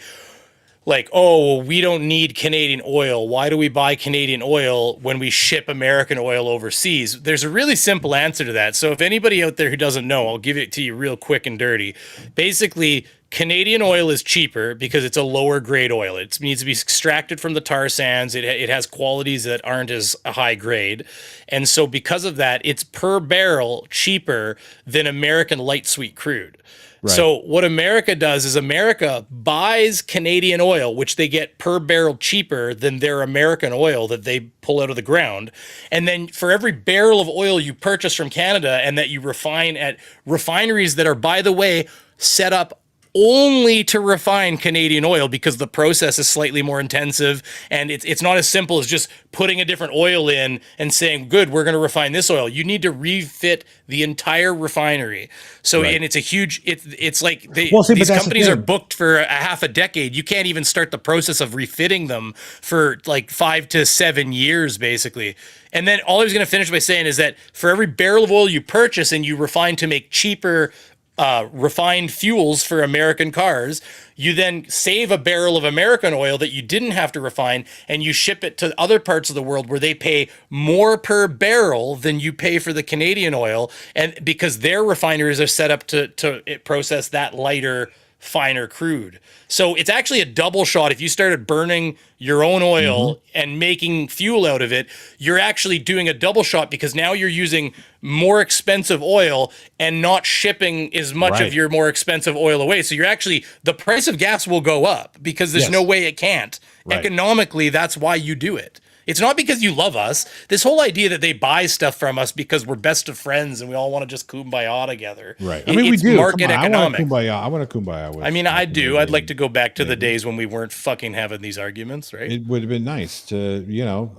like, "Oh, well, we don't need Canadian oil. Why do we buy Canadian oil when we ship American oil overseas?" There's a really simple answer to that. So if anybody out there who doesn't know, I'll give it to you real quick and dirty. Basically, Canadian oil is cheaper because it's a lower grade oil. It needs to be extracted from the tar sands. It has qualities that aren't as high grade. And so because of that, it's per barrel cheaper than American light sweet crude. Right. So what America does is America buys Canadian oil, which they get per barrel cheaper than their American oil that they pull out of the ground. And then for every barrel of oil you purchase from Canada and that you refine at refineries that are, by the way, set up only to refine Canadian oil because the process is slightly more intensive and it's not as simple as just putting a different oil in and saying, good, we're going to refine this oil. You need to refit the entire refinery. So, right. And it's a huge, it's like these companies are booked for a half a decade. You can't even start the process of refitting them for like 5 to 7 years, basically. And then all I was going to finish by saying is that for every barrel of oil you purchase and you refine to make cheaper refined fuels for American cars, you then save a barrel of American oil that you didn't have to refine and you ship it to other parts of the world where they pay more per barrel than you pay for the Canadian oil, and because their refineries are set up to process that lighter, finer crude. So it's actually a double shot. If you started burning your own oil and making fuel out of it, you're actually doing a double shot because now you're using more expensive oil and not shipping as much of your more expensive oil away. So you're actually, the price of gas will go up because there's no way it can't. Right. Economically, that's why you do it. It's not because you love us. This whole idea that they buy stuff from us because we're best of friends and we all want to just kumbaya together. Right. I mean, we do. Market economics. I want to kumbaya with. I mean, I do. I'd like to go back to the days when we weren't fucking having these arguments, right? It would have been nice to,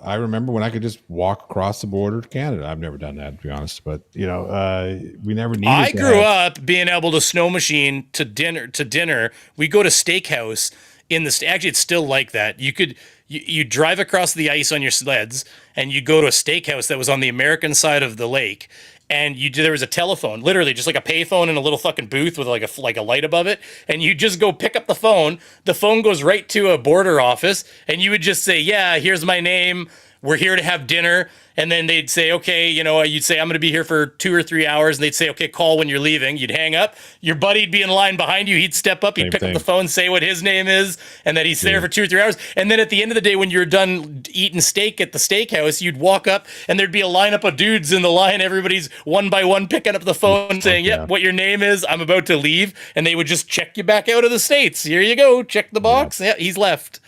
I remember when I could just walk across the border to Canada. I've never done that, to be honest, but we never needed. I grew up being able to snow machine to dinner. We go to steakhouse in the actually, it's still like that. You drive across the ice on your sleds and you go to a steakhouse that was on the American side of the lake, and there was a telephone, literally just like a payphone in a little fucking booth with like a light above it, and you just go pick up the phone goes right to a border office, and you would just say, yeah, here's my name, we're here to have dinner. And then they'd say, okay, you'd say, I'm going to be here for 2 or 3 hours. And they'd say, okay, call when you're leaving. You'd hang up. Your buddy'd be in line behind you. He'd step up. He'd pick up the phone, say what his name is, and that he's there for 2 or 3 hours. And then at the end of the day, when you're done eating steak at the steakhouse, you'd walk up and there'd be a lineup of dudes in the line. Everybody's one by one picking up the phone saying, yep, what your name is. I'm about to leave. And they would just check you back out of the States. Here you go. Check the box. Yeah, he's left.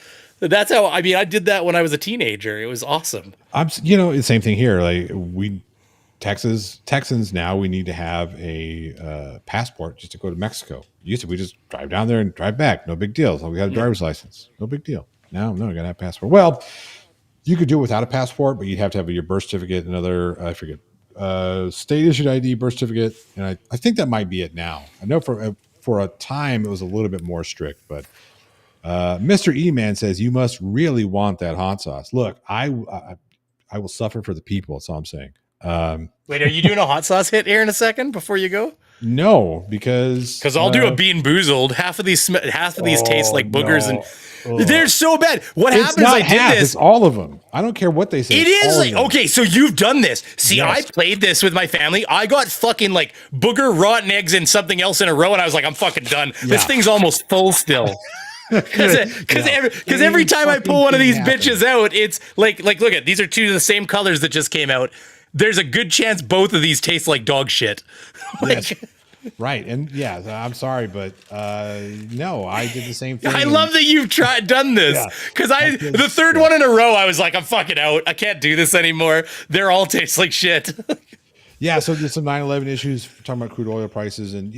That's how, I mean, I did that when I was a teenager. It was awesome. The same thing here. Like Texans now, we need to have a passport just to go to Mexico. Used to we just drive down there and drive back, no big deal. So we got a driver's license, no big deal. Now, no, we got to have a passport. Well, you could do it without a passport, but you'd have to have your birth certificate, another I forget, state issued ID, birth certificate, and I think that might be it now. I know for a time it was a little bit more strict, but Mr. E-Man says you must really want that hot sauce. Look, I will suffer for the people. That's all I'm saying. Wait, are you doing a hot sauce hit here in a second before you go? No, because I'll do a Bean Boozled. Half of these taste like boogers, no. and they're so bad. What It's happens? not I did half, this. it's all of them. I don't care what they say. It It's is all like, of them. okay, so you've done this. See, Yes. I played this with my family. I got fucking like booger, rotten eggs, and something else in a row, and I was like, I'm fucking done. Yeah. This thing's almost full still. Because every time I pull one of these bitches out, it's like look at, these are two of the same colors that just came out. There's a good chance both of these taste like dog shit. Yes. Right. And yeah, I'm sorry, but no, I did the same thing. I love that you've done this, because the third one in a row, I was like, I'm fucking out. I can't do this anymore. They're all taste like shit. Yeah. So there's some 9/11 issues talking about crude oil prices, and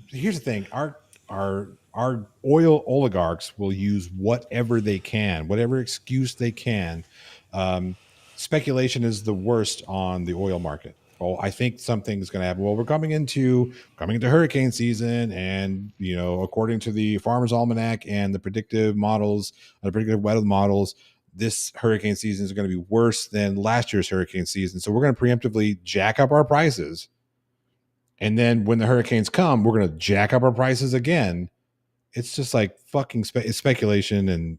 here's the thing: our oil oligarchs will use whatever they can, whatever excuse they can. Speculation is the worst on the oil market. Oh, I think something's going to happen. Well, we're coming into hurricane season, and according to the Farmer's Almanac and the predictive models, the predictive weather models, this hurricane season is going to be worse than last year's hurricane season. So we're going to preemptively jack up our prices, and then when the hurricanes come, we're going to jack up our prices again. It's just like fucking it's speculation and.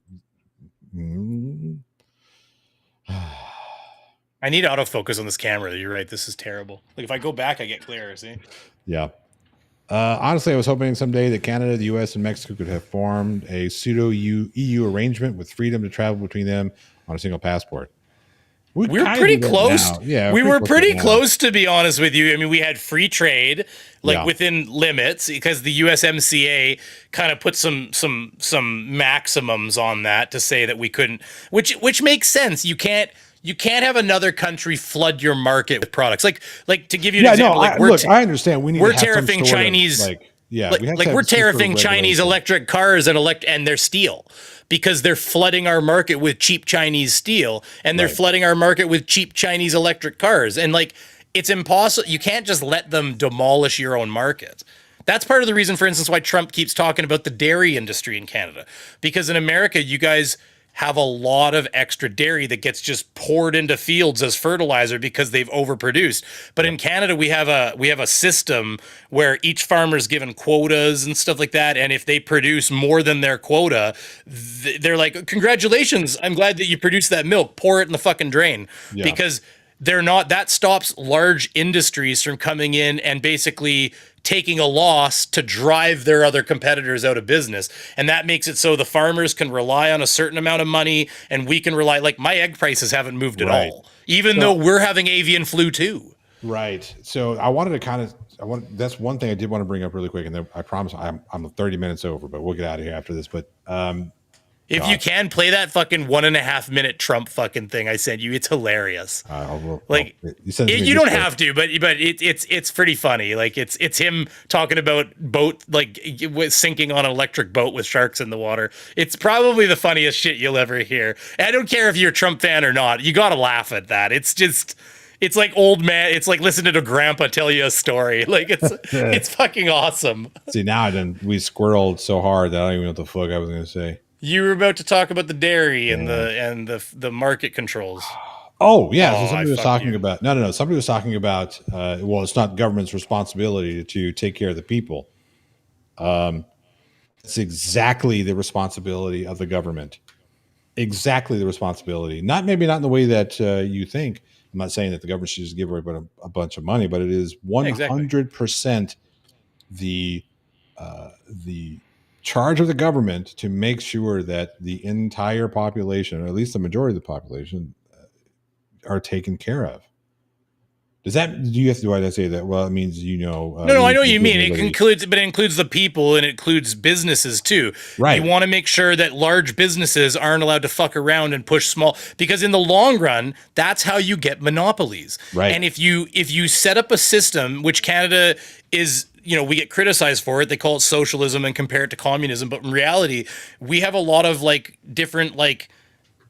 I need autofocus on this camera. You're right. This is terrible. Like if I go back, I get clearer. See? Yeah. Honestly, I was hoping someday that Canada, the U.S., and Mexico could have formed a pseudo EU arrangement with freedom to travel between them on a single passport. We're pretty close. Yeah, we were pretty close, to be honest with you. I mean, we had free trade, within limits, because the USMCA kind of put some maximums on that to say that we couldn't, which makes sense. You can't have another country flood your market with products. Like to give you an example, I understand. We're tariffing Chinese. We're tariffing Chinese electric cars and their steel, because they're flooding our market with cheap Chinese steel, and they're flooding our market with cheap Chinese electric cars. And it's impossible. You can't just let them demolish your own market. That's part of the reason, for instance, why Trump keeps talking about the dairy industry in Canada, because in America, you guys have a lot of extra dairy that gets just poured into fields as fertilizer because they've overproduced. But in Canada, we have a system where each farmer is given quotas and stuff like that. And if they produce more than their quota, they're like, congratulations, I'm glad that you produced that milk. Pour it in the fucking drain. Yeah. Because that stops large industries from coming in and basically taking a loss to drive their other competitors out of business. And that makes it so the farmers can rely on a certain amount of money, and we can rely, like my egg prices haven't moved at all, even though we're having avian flu too. Right. So I wanted to that's one thing I did want to bring up really quick. And then I promise I'm 30 minutes over, but we'll get out of here after this. But, if you can play that fucking 1.5 minute Trump fucking thing I sent you, it's hilarious. You don't have to, but it's pretty funny. Like it's him talking about boat, sinking on an electric boat with sharks in the water. It's probably the funniest shit you'll ever hear. And I don't care if you're a Trump fan or not. You got to laugh at that. It's like old man. It's like listening to grandpa tell you a story. Like it's fucking awesome. See, now we squirreled so hard that I don't even know what the fuck I was going to say. You were about to talk about the dairy and the market controls. Oh yeah, so somebody was talking about no. Somebody was talking about it's not government's responsibility to take care of the people. It's exactly the responsibility of the government. Exactly the responsibility. Maybe not in the way that you think. I'm not saying that the government should just give everybody a bunch of money, but it is 100% the charge of the government to make sure that the entire population, or at least the majority of the population, are taken care of. Does that, do you have to, why did I say that? Well, it means, No, I know what you mean. It legally- includes, but it includes the people and it includes businesses too. Right. You want to make sure that large businesses aren't allowed to fuck around and push small, because in the long run, that's how you get monopolies. Right. And if you set up a system, which Canada is, we get criticized for it. They call it socialism and compare it to communism, but in reality, we have a lot of different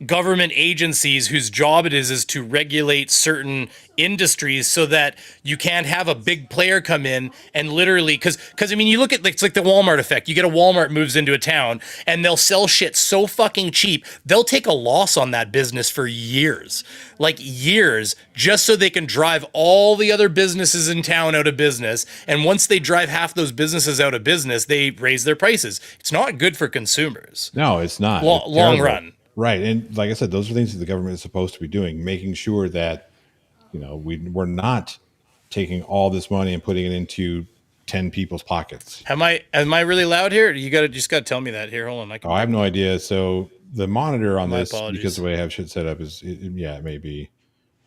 government agencies whose job it is to regulate certain industries so that you can't have a big player come in and literally, because I mean, you look at it's like the Walmart effect. You get a Walmart moves into a town and they'll sell shit so fucking cheap, they'll take a loss on that business for years, just so they can drive all the other businesses in town out of business. And once they drive half those businesses out of business, they raise their prices. It's not good for consumers. No, it's not. Long It's terrible. run. Right. And like I said, those are things that the government is supposed to be doing, making sure that, we're not taking all this money and putting it into 10 people's pockets. Am I really loud here? You just gotta tell me that here. Hold on. I have no idea. So the monitor on this, apologies. because the way I have shit set up is, it may be.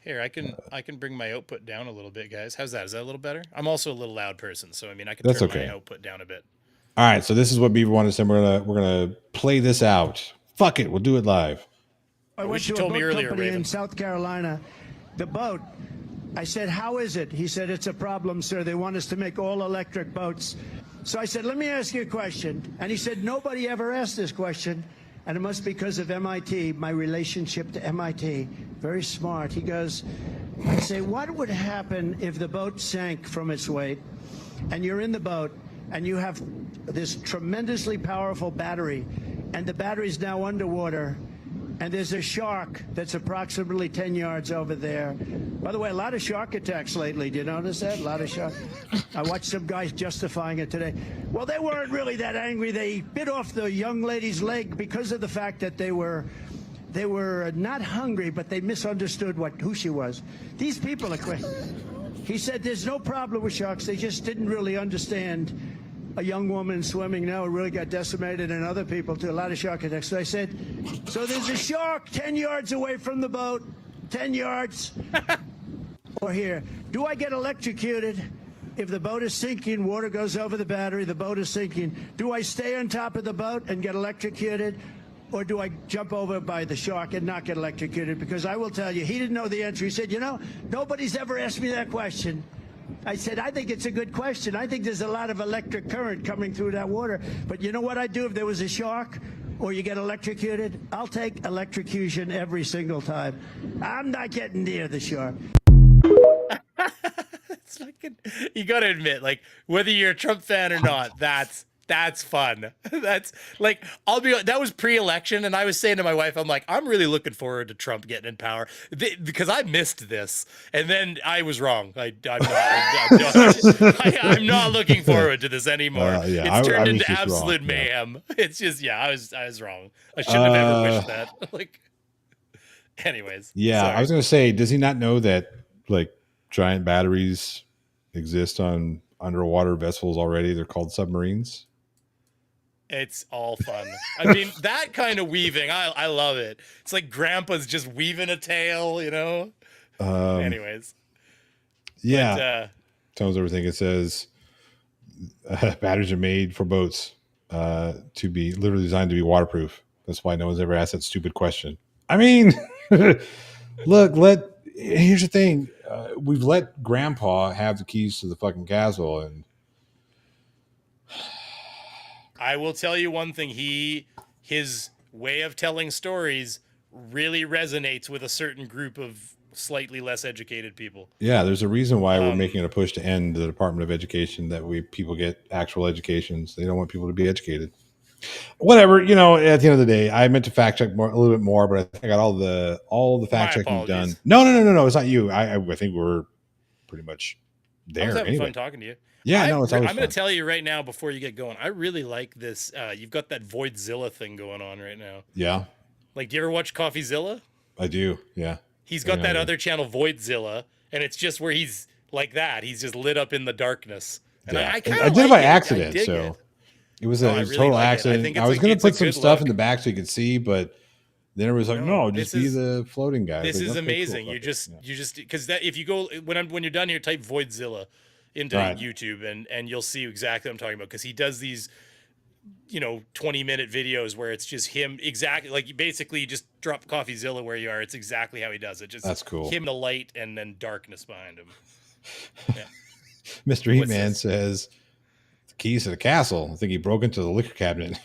Here, I can bring my output down a little bit, guys. How's that? Is that a little better? I'm also a little loud person, so I mean, I can That's turn okay. my output down a bit. All right. So this is what Beaver wanted to say. We're gonna play this out. Fuck it. We'll do it live. I went you to a told me boat earlier, company Raven. in South Carolina. The boat, I said, how is it? He said, it's a problem, sir. They want us to make all electric boats. So I said, let me ask you a question. And he said, nobody ever asked this question. And it must be because of MIT, my relationship to MIT. Very smart. He goes, I say, what would happen if the boat sank from its weight and you're in the boat and you have this tremendously powerful battery and the battery's now underwater and there's a shark that's approximately 10 yards over there. By the way, a lot of shark attacks lately. Do you notice that? A lot of shark. I watched some guys justifying it today. Well, they weren't really that angry. They bit off the young lady's leg because of the fact that they were not hungry, but they misunderstood who she was. These people are crazy. He said there's no problem with sharks. They just didn't really understand a young woman swimming now really got decimated, and other people too, a lot of shark attacks. So I said, so there's a shark 10 yards away from the boat, 10 yards. Or here, do I get electrocuted if the boat is sinking, water goes over the battery, the boat is sinking? Do I stay on top of the boat and get electrocuted? Or do I jump over by the shark and not get electrocuted? Because I will tell you, he didn't know the answer. He said, nobody's ever asked me that question. I said, I think it's a good question. I think there's a lot of electric current coming through that water. But you know what I'd do if there was a shark or you get electrocuted? I'll take electrocution every single time. I'm not getting near the shark. It's fucking, you gotta admit, whether you're a Trump fan or not, that's fun. That's that was pre-election, and I was saying to my wife, I'm like, I'm really looking forward to Trump getting in power because I missed this, and then I was wrong. I'm not looking forward to this anymore. Yeah, it's turned into just absolute wrong, mayhem. Yeah. It's just, I was wrong. I shouldn't have ever wished that. Anyways. Yeah, sorry. I was gonna say, does he not know that giant batteries exist on underwater vessels already? They're called submarines. It's all fun. I mean, that kind of weaving, I love it. It's like grandpa's just weaving a tale, Anyways. Yeah. Tells everything. It says batteries are made for boats to be literally designed to be waterproof. That's why no one's ever asked that stupid question. I mean, look, here's the thing. We've let grandpa have the keys to the fucking castle, and I will tell you one thing. His way of telling stories really resonates with a certain group of slightly less educated people. Yeah, there's a reason why we're making it a push to end the Department of Education, that people get actual educations. They don't want people to be educated. Whatever, at the end of the day, I meant to fact check a little bit more, but I think I got all the fact checking done. No, it's not you. I think we're pretty much there. I was having anyway. fun talking to you. Yeah, I'm it's going always to fun. tell you right now before you get going. I really like this. You've got that Voidzilla thing going on right now. Yeah. Do you ever watch CoffeeZilla? I do. Yeah. He's got that other channel, Voidzilla, and it's just where he's like that. He's just lit up in the darkness. And yeah. I did it by accident, so it. it was a really total like it. I accident. think I was going to it's a put some good stuff look. in the back so you could see, but Then everybody's like, no, just be the floating guy. This Like, is okay, amazing. cool, You fuck it. just because that if you go when you're done here, type Voidzilla into Right. YouTube and you'll see exactly what I'm talking about, because he does these 20-minute videos where it's just him, exactly like you basically just drop CoffeeZilla where you are. It's exactly how he does it. Just That's cool. him in the light and then darkness behind him. Yeah. Mr. Heatman says the keys to the castle. I think he broke into the liquor cabinet.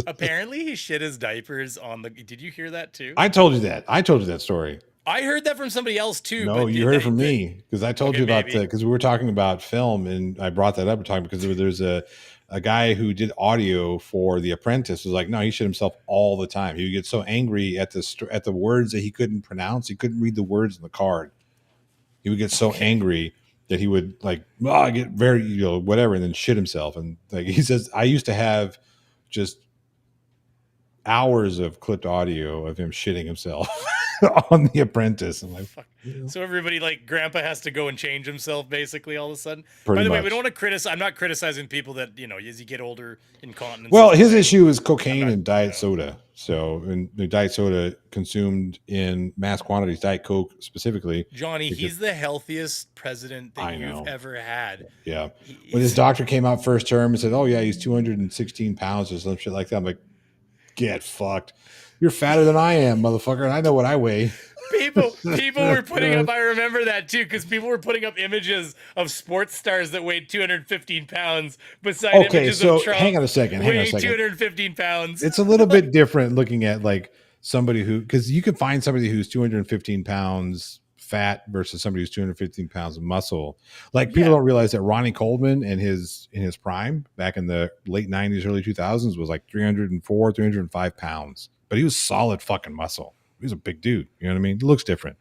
Apparently he shit his diapers on the. Did you hear that too? I told you that story. I heard that from somebody else too. No, but you heard it from me, because I told you about because we were talking about film, and I brought that up. We're talking because there's a guy who did audio for The Apprentice. Was like, no, he shit himself all the time. He would get so angry at the words that he couldn't pronounce. He couldn't read the words in the card. He would get so angry that he would get very whatever, and then shit himself. And like he says, I used to have just hours of clipped audio of him shitting himself on The Apprentice. I'm like, fuck. So everybody, like, grandpa has to go and change himself basically all of a sudden. Pretty By the way, much. we don't want to criticize. I'm not criticizing people that as you get older, incontinence. Well, his issue is cocaine and diet soda. So, and the diet soda consumed in mass quantities, Diet Coke specifically. Johnny, he's the healthiest president that you've know. ever had. Yeah. When his doctor came out first term and said, "Oh yeah, he's 216 pounds or some shit like that," I'm like, "Get fucked! You're fatter than I am, motherfucker, and I know what I weigh." People were putting up. I remember that too, because people were putting up images of sports stars that weighed 215 pounds beside images of Trump. Hang on a second. 215 pounds. It's a little bit different looking at like somebody who, because you can find somebody who's 215 pounds fat versus somebody who's 215 pounds of muscle. Like people don't realize that Ronnie Coleman in his prime back in the late 90s, early 2000s was like 304, 305 pounds, but he was solid fucking muscle. He was a big dude. You know what I mean? It looks different.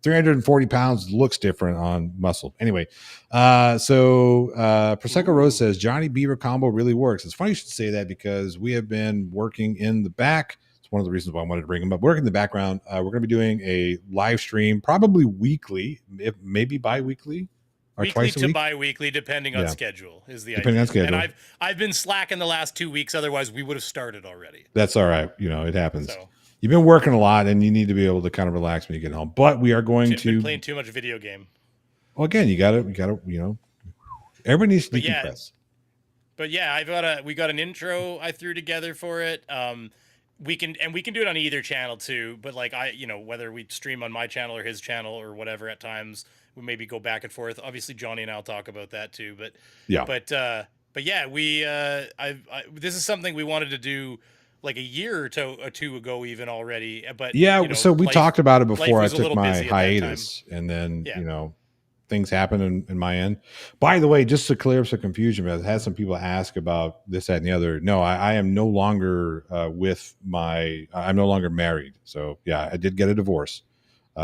340 pounds looks different on muscle. Anyway, Prosecco Rose says Johnny Beaver combo really works. It's funny you should say that, because we have been working in the back. It's one of the reasons why I wanted to bring him up. Working in the background. We're going to be doing a live stream, probably weekly, maybe bi-weekly. Or weekly twice a week? bi-weekly, depending on schedule, is the depending idea. on schedule. And I've been slacking the last 2 weeks. Otherwise, we would have started already. That's all right. It happens. So. You've been working a lot, and you need to be able to kind of relax when you get home. But we are going to been playing too much video game. Well, again, you got to, everybody needs to decompress. But yeah, we got an intro I threw together for it. We can do it on either channel too. But like whether we stream on my channel or his channel or whatever, at times we maybe go back and forth. Obviously, Johnny and I'll talk about that too. But yeah, but yeah, we this is something we wanted to do like a year or two ago even already. But yeah, so we talked about it before I took my hiatus, and then things happen in my end. By the way, just to clear up some confusion, I've had some people ask about this, that, and the other. No, I am no longer I'm no longer married. So yeah, I did get a divorce.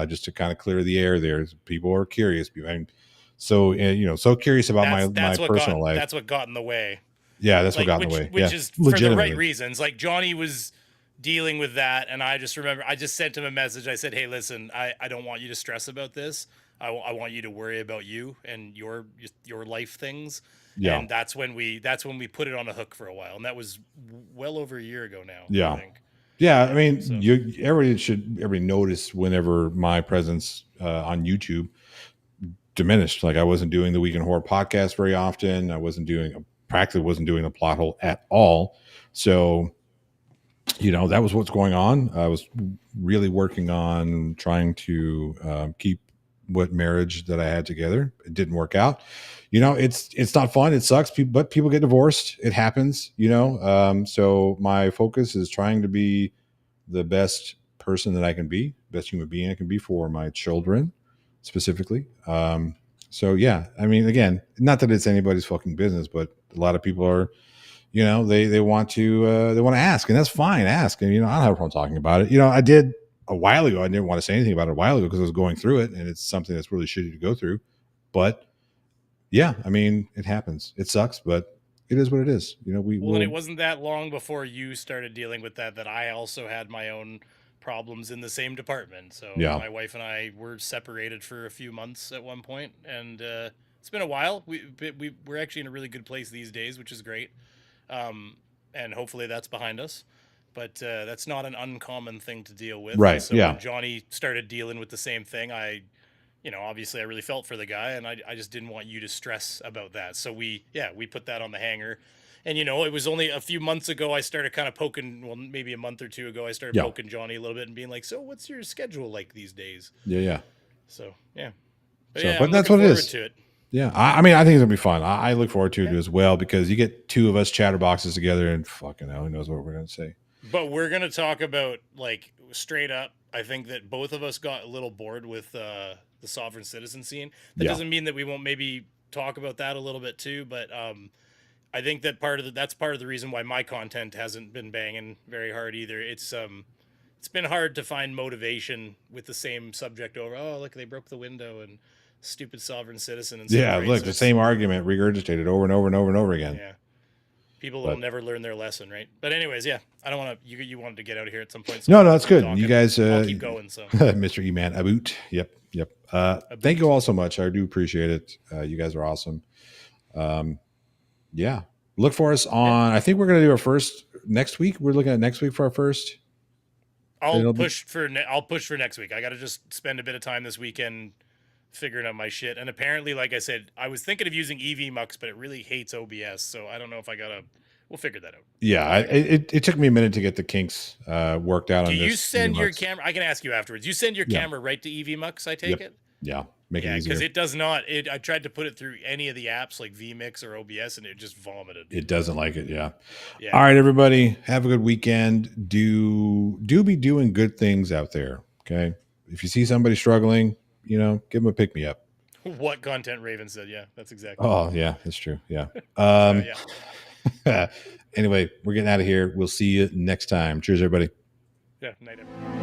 Just to kind of clear the air there. People are curious. So curious about my personal life. That's what got in the way. Yeah, that's what got in the way. Which is for the right reasons. Like Johnny was dealing with that, and I just remember I just sent him a message. I said, "Hey, listen, I don't want you to stress about this. I want you to worry about you and your life things." Yeah. And that's when we put it on a hook for a while, and that was well over a year ago now. Yeah. I think. Yeah, I mean, everybody notice whenever my presence on YouTube diminished. Like I wasn't doing the Week in Horror podcast very often. I practically wasn't doing the plot hole at all. So, that was what's going on. I was really working on trying to keep what marriage that I had together. It didn't work out. It's not fun. It sucks. But people get divorced. It happens, so my focus is trying to be the best person that I can be, best human being I can be for my children specifically. So yeah, I mean, again, not that it's anybody's fucking business, but a lot of people are, they want to ask, and that's fine. Ask. And, I don't have a problem talking about it. I did a while ago. I didn't want to say anything about it a while ago because I was going through it, and it's something that's really shitty to go through. But yeah, I mean, it happens. It sucks, but it is what it is. And it wasn't that long before you started dealing with that I also had my own problems in the same department. So my wife and I were separated for a few months at one point, and it's been a while. We're actually in a really good place these days, which is great. And hopefully that's behind us. but that's not an uncommon thing to deal with. Right, And so yeah. when Johnny started dealing with the same thing, obviously I really felt for the guy, and I just didn't want you to stress about that. So we put that on the hanger. And, it was only a few months ago I started kind of poking, well, maybe a month or two ago, I started poking Johnny a little bit and being like, so what's your schedule like these days? Yeah. So, yeah. But, So, yeah, but I'm that's looking what it forward is. to it. Yeah. I mean, I think it's going to be fun. I look forward to it as well, because you get two of us chatterboxes together and fucking hell, who knows what we're going to say. But we're going to talk about, like, straight up, I think that both of us got a little bored with the sovereign citizen scene. That doesn't mean that we won't maybe talk about that a little bit too, but I think that that's part of the reason why my content hasn't been banging very hard either. It's been hard to find motivation with the same subject over. Oh, look, they broke the window and stupid sovereign citizen and Yeah, look, the same argument regurgitated over and over and over and over again. Yeah. People will never learn their lesson, right? But anyways, yeah, I don't want to. You wanted to get out of here at some point. So No, that's good. You guys, I'll keep going. So, Mr. E-Man Aboot. Yep. Thank you all so much. I do appreciate it. You guys are awesome. Yeah. Look for us on. I think we're going to do our first next week. We're looking at next week for our first. I'll push for next week. I got to just spend a bit of time this weekend figuring out my shit. And apparently, like I said, I was thinking of using EVMux, but it really hates OBS. So I don't know if we'll figure that out. Yeah. It took me a minute to get the kinks worked out. Do you send your camera? I can ask you afterwards. You send your camera right to EVMux, I take it? Yeah. Make it easier. Because it does not. I tried to put it through any of the apps like vMix or OBS, and it just vomited. It doesn't like it. Yeah. All right, everybody. Have a good weekend. Do be doing good things out there. Okay. If you see somebody struggling, give them a pick me up. What Content Raven said. Yeah, that's exactly. Oh, yeah, that's true. Yeah. Anyway, we're getting out of here. We'll see you next time. Cheers, everybody. Yeah. Night, everybody.